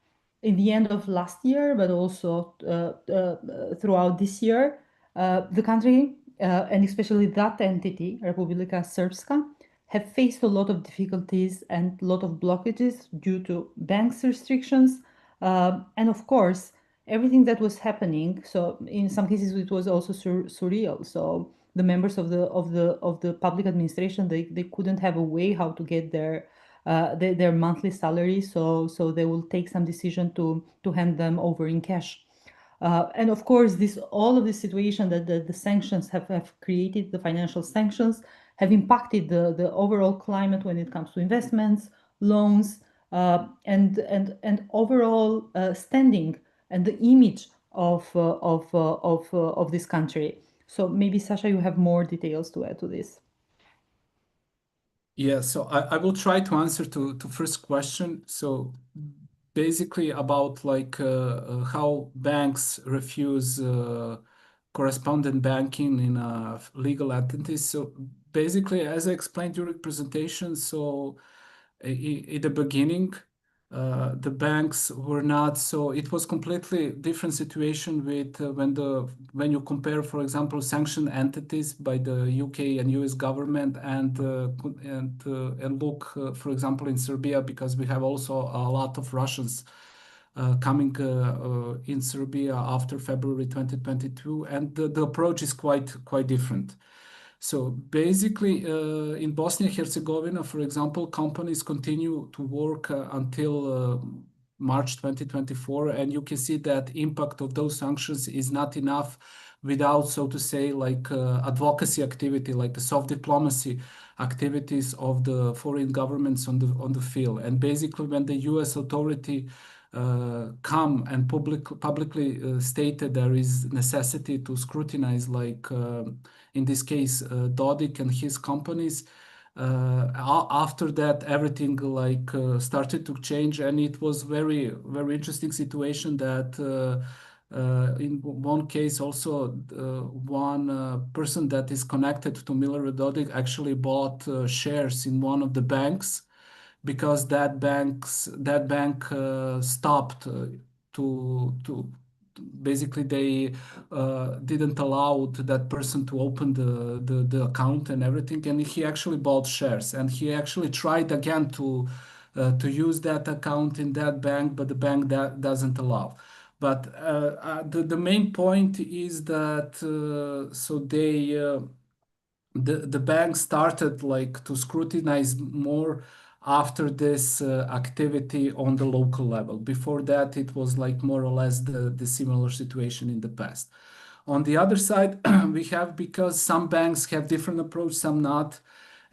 in the end of last year, but also throughout this year, the country, and especially that entity, Republika Srpska, have faced a lot of difficulties and a lot of blockages due to banks restrictions. And of course, everything that was happening, so in some cases it was also surreal. So the members of the public administration, they couldn't have a way how to get their monthly salary, so they will take some decision to hand them over in cash. And of course, all of this situation that the sanctions have created, the financial sanctions, have impacted the overall climate when it comes to investments, loans, and overall standing and the image of this country. So maybe, Sasha, you have more details to add to this. Yeah, so I will try to answer to first question. So basically about like how banks refuse correspondent banking in legal entities. So basically, as I explained during presentation, so in the beginning, the banks were not, so it was completely different situation with when you compare, for example, sanctioned entities by the UK and US government and look, for example, in Serbia, because we have also a lot of Russians coming in Serbia after February 2022, and the approach is quite different. So basically, in Bosnia and Herzegovina, for example, companies continue to work until March 2024, and you can see that impact of those sanctions is not enough without, so to say, like advocacy activity, like the soft diplomacy activities of the foreign governments on the field. And basically, when the U.S. authority come and publicly stated there is necessity to scrutinize, like in this case, Dodik and his companies, After that, everything like started to change, and it was very interesting situation that in one case also one person that is connected to Miller Rhododic actually bought shares in one of the banks because that bank stopped to basically they didn't allow to that person to open the account and everything, and he actually bought shares, and he actually tried again to use that account in that bank, but the bank that doesn't allow. But the main point is that so they the bank started like to scrutinize more after this activity on the local level. Before that, it was like more or less the similar situation in the past. On the other side, we have because some banks have different approach, some not.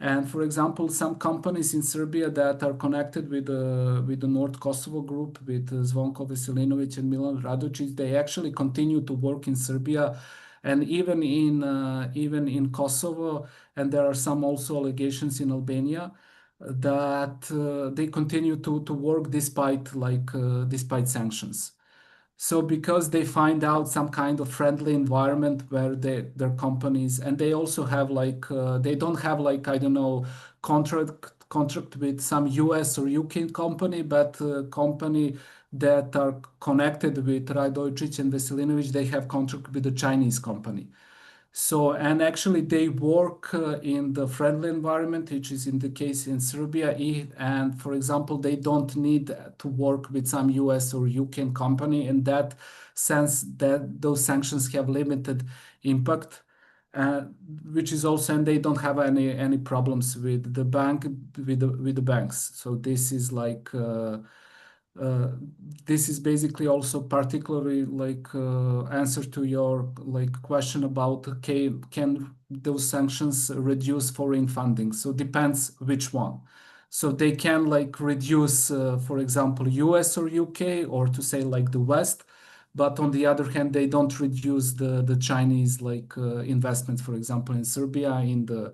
And for example, some companies in Serbia that are connected with the North Kosovo group, with Zvonko Veselinovic and Milan Radojic, they actually continue to work in Serbia and even in Kosovo, and there are some also allegations in Albania that they continue to work despite despite sanctions. So because they find out some kind of friendly environment where their companies, and they also have like they don't have like I don't know contract with some US or UK company, but company that are connected with Radojcic and Veselinovic, they have contract with a Chinese company. So, and actually they work in the friendly environment, which is in the case in Serbia. And for example, they don't need to work with some US or UK company in that sense that those sanctions have limited impact, uh, which is also, and they don't have any problems with the bank, with the banks. So this is like, uh, this is basically also particularly like answer to your like question about can those sanctions reduce foreign funding? So depends which one. So they can like reduce, for example, US or UK, or to say like the West, but on the other hand, they don't reduce the Chinese like investments, for example, in Serbia, in the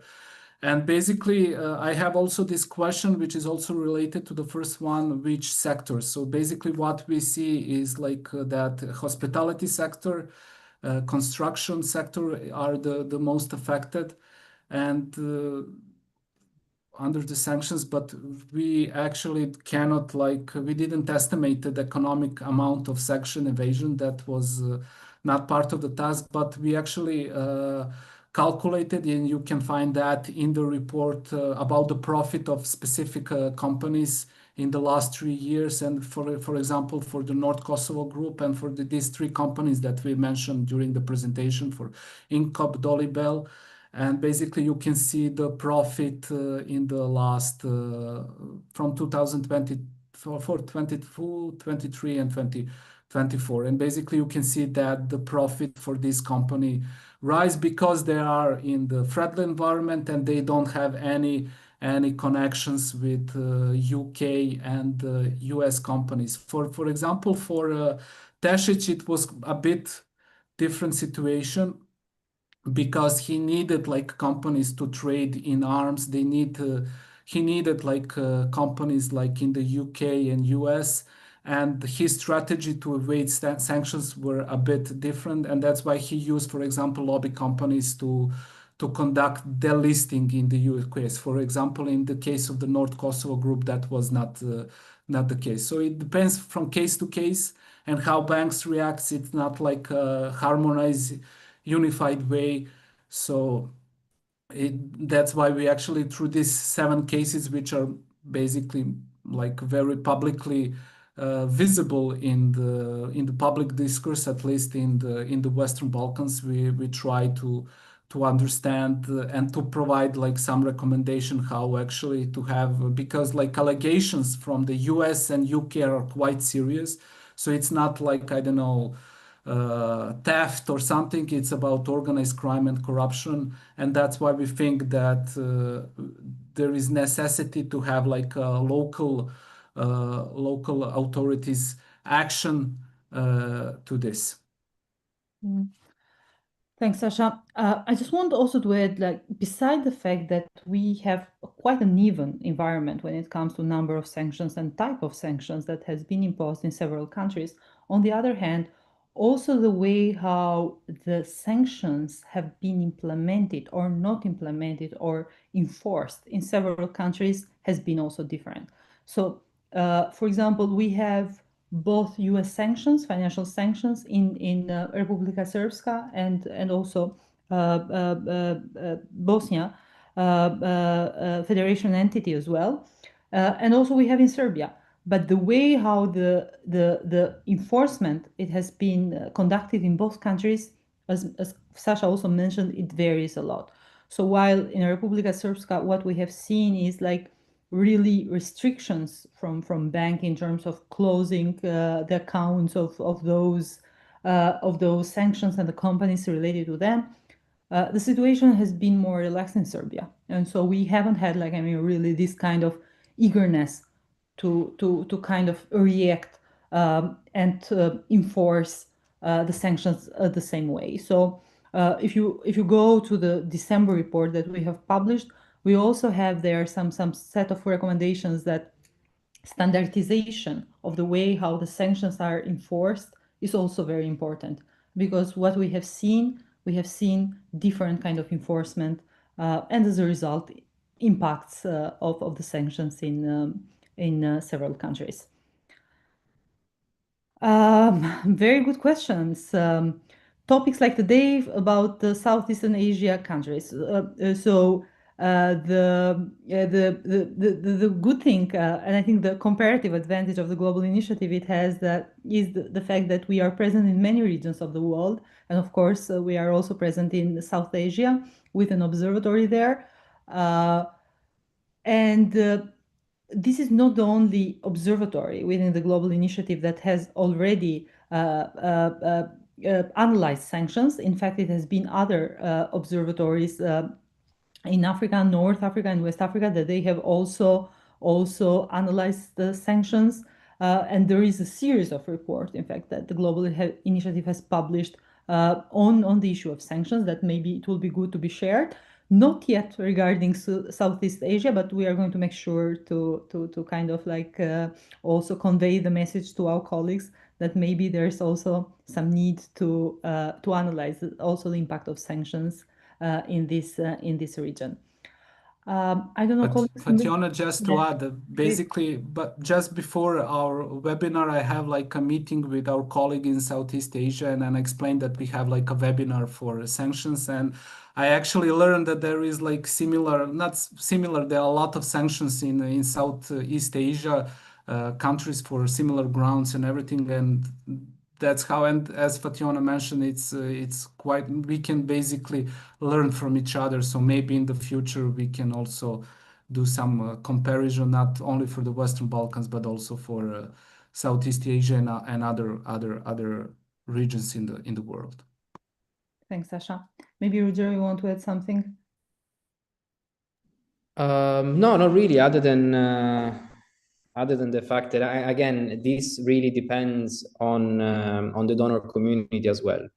and basically, I have also this question, which is also related to the first one, which sectors? So basically, what we see is like that hospitality sector, construction sector are the most affected, and under the sanctions, but we actually cannot like we didn't estimate the economic amount of sanction evasion that was not part of the task, but we actually calculated, and you can find that in the report about the profit of specific companies in the last 3 years. And for example, for the North Kosovo group and for these three companies that we mentioned during the presentation for Incop, Dolibel, and basically you can see the profit in the last from 2020 for 22, 23 and 2024. And basically you can see that the profit for this company rise because they are in the friendly environment and they don't have any connections with UK and US companies. For example, for Tesic, it was a bit different situation because he needed like companies to trade in arms. He needed like companies like in the UK and US, and his strategy to evade sanctions were a bit different, and that's why he used, for example, lobby companies to conduct delisting in the US. For example, in the case of the North Kosovo group, that was not the case. So it depends from case to case and how banks react. It's not like harmonized unified way. So that's why we actually, through these 7 cases, which are basically like very publicly visible in the public discourse, at least in the Western Balkans, we try to understand and to provide like some recommendation how actually to have, because like allegations from the US and UK are quite serious. So it's not like, I don't know, theft or something. It's about organized crime and corruption, and that's why we think that there is necessity to have like local authorities action to this. Mm. Thanks, Sasha. I just want also to add, like, beside the fact that we have quite an even environment when it comes to number of sanctions and type of sanctions that has been imposed in several countries, on the other hand, also the way how the sanctions have been implemented or not implemented or enforced in several countries has been also different. So, for example, we have both U.S. sanctions, financial sanctions in Republika Srpska and also Bosnia federation entity as well, and also we have in Serbia. But the way how the enforcement it has been conducted in both countries, as Sasha also mentioned, it varies a lot. So while in Republika Srpska, what we have seen is like really restrictions from bank in terms of closing the accounts of those sanctions and the companies related to them. The situation has been more relaxed in Serbia, and so we haven't had like really this kind of eagerness to kind of react and enforce the sanctions the same way. So if you go to the December report that we have published, we also have there some set of recommendations that standardization of the way how the sanctions are enforced is also very important, because what we have seen different kind of enforcement, and as a result, impacts of the sanctions in several countries. Very good questions. Topics like today about the Southeastern Asia countries. The good thing, and I think the comparative advantage of the global initiative it has is the fact that we are present in many regions of the world, and of course we are also present in South Asia with an observatory there, and this is not the only observatory within the global initiative that has already analyzed sanctions. In fact, it has been other observatories in Africa, North Africa, and West Africa that they have also analyzed the sanctions. And there is a series of reports, in fact, that the Global Initiative has published on the issue of sanctions that maybe it will be good to be shared. Not yet regarding Southeast Asia, but we are going to make sure to kind of like also convey the message to our colleagues that maybe there's also some need to analyze also the impact of sanctions in this region. I don't know, colleagues. Fatjona, just to add, basically, but just before our webinar, I have like a meeting with our colleague in Southeast Asia, and I explained that we have like a webinar for sanctions, and I actually learned that there is like not similar, there are a lot of sanctions in Southeast Asia countries for similar grounds and everything, and that's how, and as Fatjona mentioned, it's quite, we can basically learn from each other. So maybe in the future we can also do some comparison, not only for the Western Balkans, but also for Southeast Asia and other regions in the world. Thanks, Sasha. Maybe Roger, you want to add something? No, not really, other than the fact that again, this really depends on the donor community as well.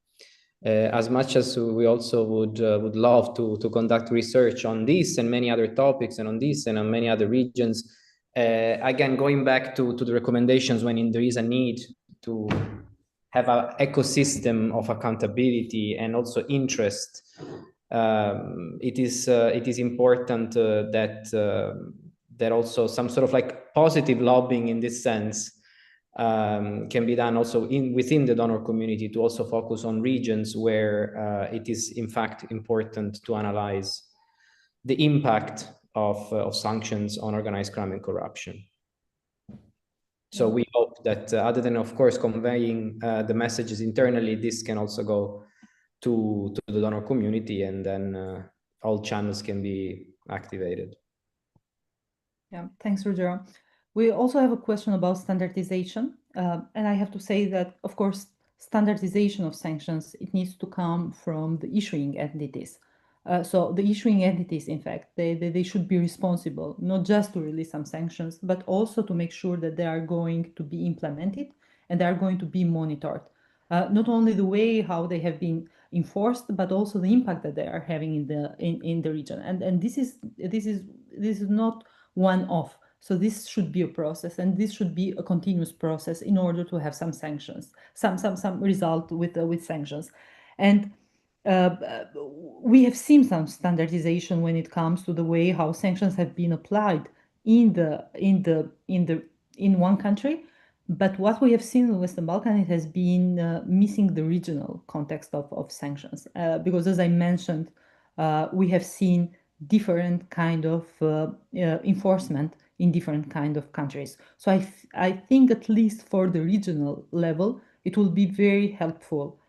As much as we also would love to conduct research on this and many other topics, and on this and on many other regions, again, going back to the recommendations when there is a need to have an ecosystem of accountability and also interest, it is important that also some sort of like positive lobbying in this sense can be done also within the donor community, to also focus on regions where it is in fact important to analyze the impact of sanctions on organized crime and corruption. So we hope that other than, of course, conveying the messages internally, this can also go to the donor community, and then all channels can be activated. Yeah, thanks, Roger. We also have a question about standardization, and I have to say that, of course, standardization of sanctions, it needs to come from the issuing entities. So the issuing entities, in fact, they should be responsible, not just to release some sanctions, but also to make sure that they are going to be implemented and they are going to be monitored. not only the way how they have been enforced, but also the impact that they are having in the region. And this is not one-off. So this should be a process, and this should be a continuous process in order to have some sanctions, some result with sanctions. And we have seen some standardization when it comes to the way how sanctions have been applied in one country. But what we have seen in the Western Balkans, it has been missing the regional context of sanctions. Because as I mentioned, we have seen different kind of enforcement in different kind of countries. So I think at least for the regional level, it will be very helpful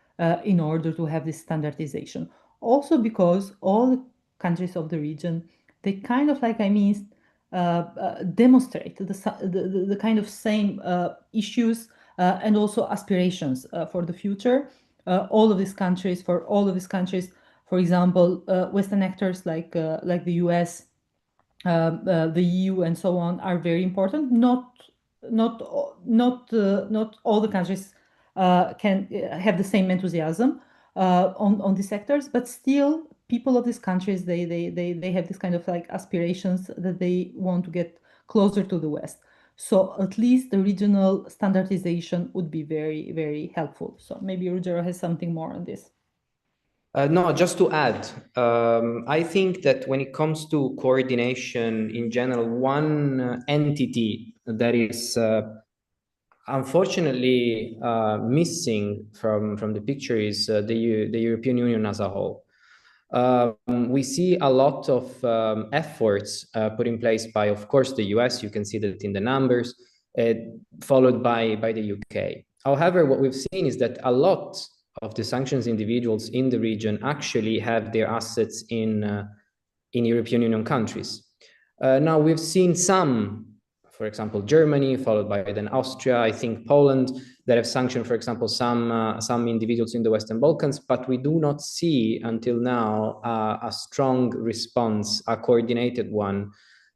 in order to have this standardization. Also because all the countries of the region, they kind of demonstrate the kind of same issues and also aspirations for the future. All of these countries, for example, Western actors like the US, the EU, and so on, are very important. Not all the countries can have the same enthusiasm on these sectors, but still, people of these countries they have this kind of aspirations that they want to get closer to the West. So at least the regional standardization would be very, very helpful. So maybe Ruggero has something more on this. No, just to add, I think that when it comes to coordination in general, one entity that is unfortunately missing from the picture is the European Union as a whole. We see a lot of efforts put in place by, of course, the US. You can see that in the numbers, followed by the UK. However, what we've seen is that a lot of the sanctions individuals in the region actually have their assets in European Union countries. Now, we've seen some, for example, Germany, followed by then Austria, I think Poland, that have sanctioned, for example, some individuals in the Western Balkans, but we do not see until now a strong response, a coordinated one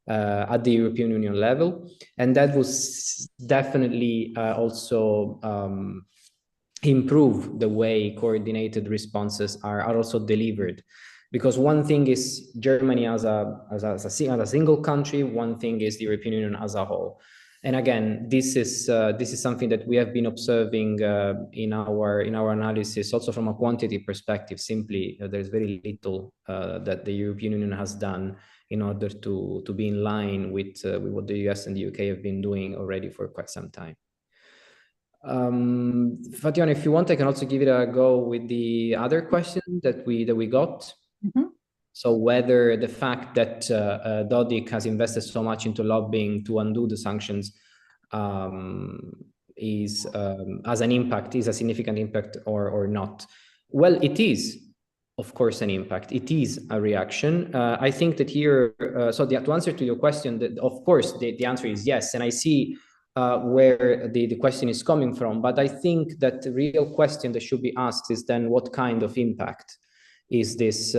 at the European Union level. And that was definitely also improve the way coordinated responses are also delivered. Because one thing is Germany as a single country, one thing is the European Union as a whole. And again, this is something that we have been observing in our analysis, also from a quantity perspective. Simply, there's very little that the European Union has done in order to be in line with what the US and the UK have been doing already for quite some time. Fationa, if you want, I can also give it a go with the other question that we got. Mm-hmm. So whether the fact that Dodik has invested so much into lobbying to undo the sanctions is as an impact, is a significant impact or not? Well, it is, of course, an impact. It is a reaction. I think that here, to answer to your question, that of course the answer is yes, and I see where the question is coming from. But I think that the real question that should be asked is then what kind of impact is this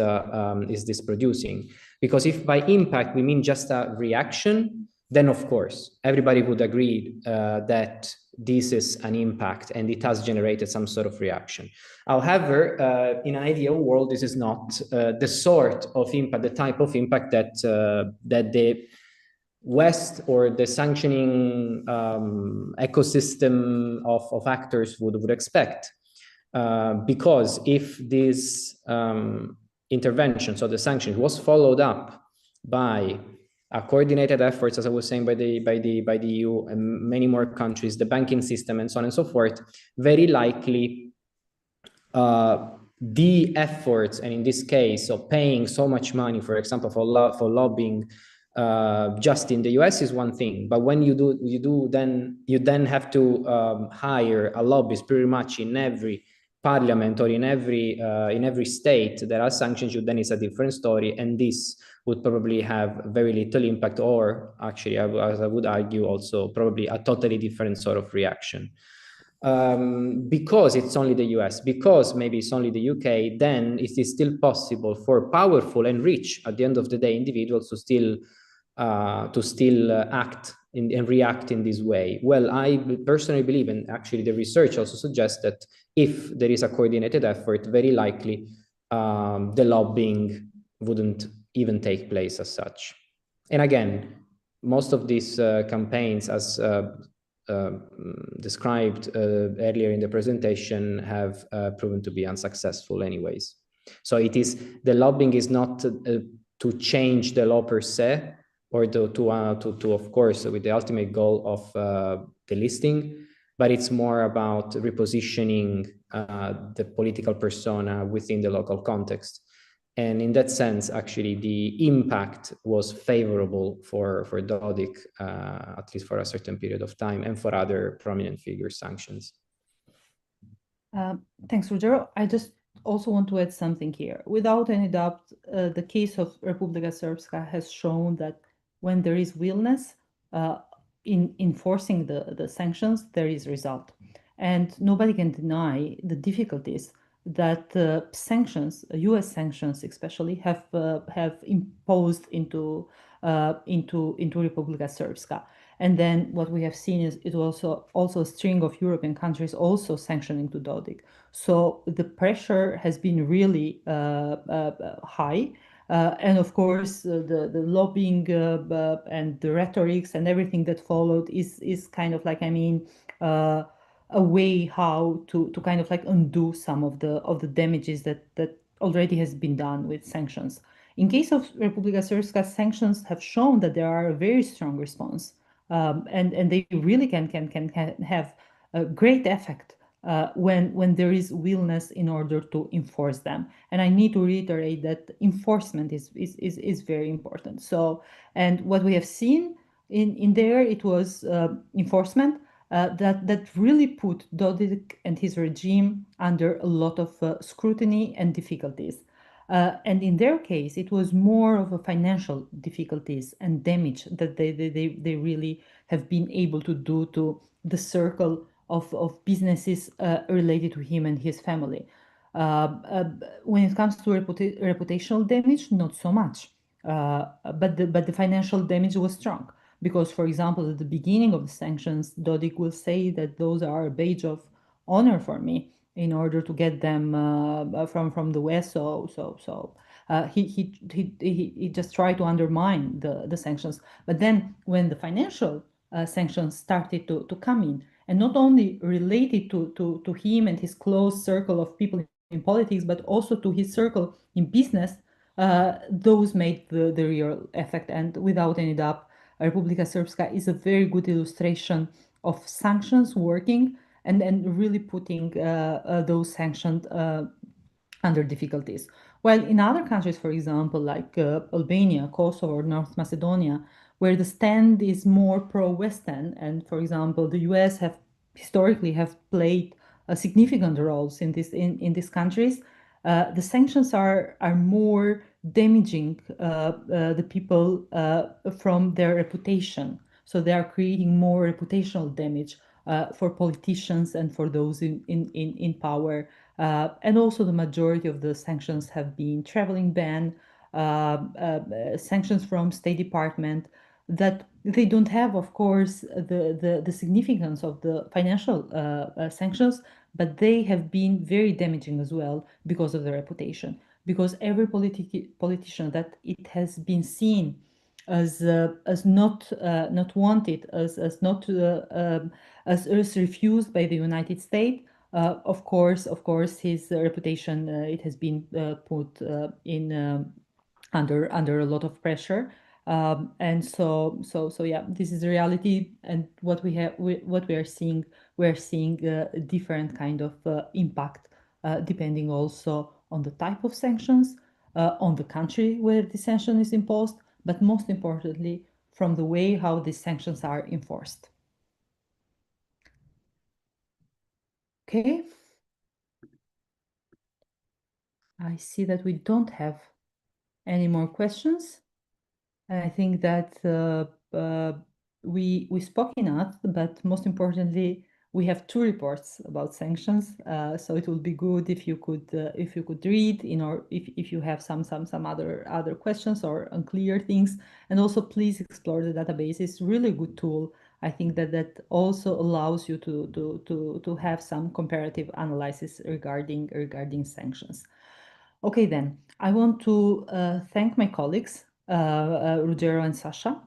producing? Because if by impact we mean just a reaction, then of course everybody would agree that this is an impact and it has generated some sort of reaction. However, in an ideal world, this is not the sort of impact, the type of impact that the West or the sanctioning ecosystem of actors would expect. Because if this intervention, so the sanctions, was followed up by a coordinated efforts, as I was saying, by the EU and many more countries, the banking system, and so on and so forth, very likely the efforts, and in this case of paying so much money, for example, for lobbying just in the US is one thing, but when you then have to hire a lobbyist pretty much in every parliament or in every state there are sanctions, then it's a different story, and this would probably have very little impact, or actually, as I would argue, also probably a totally different sort of reaction. Because it's only the US, because maybe it's only the UK, then it is still possible for powerful and rich, at the end of the day, individuals to still act and react in this way? Well, I personally believe, and actually the research also suggests that if there is a coordinated effort, very likely the lobbying wouldn't even take place as such. And again, most of these campaigns, as described earlier in the presentation, have proven to be unsuccessful anyways. So it is, the lobbying is not to change the law per se, or to of course, with the ultimate goal of the listing, but it's more about repositioning the political persona within the local context. And in that sense, actually, the impact was favorable for Dodik, at least for a certain period of time, and for other prominent figure sanctions. Thanks, Ruggero. I just also want to add something here. Without any doubt, the case of Republika Srpska has shown that when there is willingness in enforcing the sanctions, there is result. And nobody can deny the difficulties that sanctions, US sanctions especially, have imposed into Republika Srpska. And then what we have seen is it also a string of European countries also sanctioning to Dodik. So the pressure has been really high. And of course, the lobbying and the rhetorics and everything that followed is kind of like, a way how to kind of like undo some of the damages that already has been done with sanctions. In case of Republika Srpska, sanctions have shown that there are a very strong response, and they really can have a great effect when there is willingness in order to enforce them. And I need to reiterate that enforcement is very important. So, and what we have seen in there, it was enforcement that really put Dodik and his regime under a lot of scrutiny and difficulties. And in their case, it was more of a financial difficulties and damage that they really have been able to do to the circle of businesses related to him and his family. When it comes to reputational damage, not so much. But the financial damage was strong. Because, for example, at the beginning of the sanctions, Dodik will say that those are a badge of honor for me in order to get them from the West. He just tried to undermine the sanctions. But then when the financial sanctions started to come in, and not only related to him and his close circle of people in politics, but also to his circle in business, those made the real effect. And without any doubt, Republika Srpska is a very good illustration of sanctions working and really putting those sanctions under difficulties. While in other countries, for example, like Albania, Kosovo, or North Macedonia, where the stand is more pro-Western, and for example, the US have historically played significant roles in these countries, the sanctions are more damaging the people from their reputation. So they are creating more reputational damage for politicians and for those in power. And also the majority of the sanctions have been traveling ban, sanctions from State Department, that they don't have, of course, the significance of the financial sanctions, but they have been very damaging as well because of their reputation. Because every politician that it has been seen as not wanted, as not as refused by the United States, of course, his reputation it has been put in under a lot of pressure. And so yeah, this is the reality. And what we are seeing, we're seeing a different kind of impact depending also on the type of sanctions, on the country where the sanction is imposed, but most importantly, from the way how these sanctions are enforced. Okay. I see that we don't have any more questions. I think that we spoke enough, but most importantly, We have 2 reports about sanctions, so it would be good if you could read, or if you have some other questions or unclear things. And also, please explore the database. It's really a good tool. I think that also allows you to have some comparative analysis regarding sanctions. Okay, then I want to thank my colleagues, Ruggero and Sasha,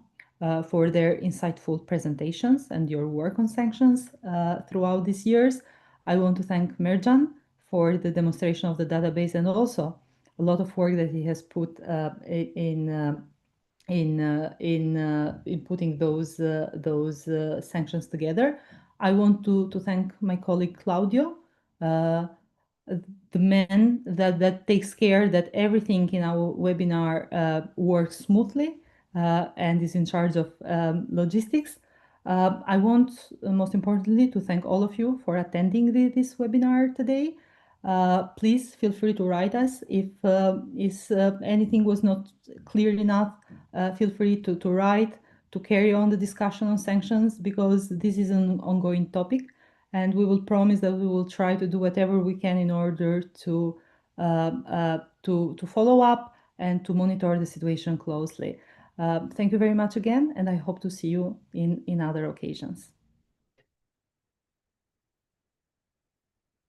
for their insightful presentations and your work on sanctions throughout these years. I want to thank Merjan for the demonstration of the database and also a lot of work that he has put in putting those sanctions together. I want to thank my colleague Claudio, the man that takes care that everything in our webinar works smoothly and is in charge of logistics. I want, most importantly, to thank all of you for attending this webinar today. Please feel free to write us if anything was not clear enough. Feel free to write, to carry on the discussion on sanctions, because this is an ongoing topic, and we will promise that we will try to do whatever we can in order to follow up and to monitor the situation closely. Thank you very much again, and I hope to see you in other occasions.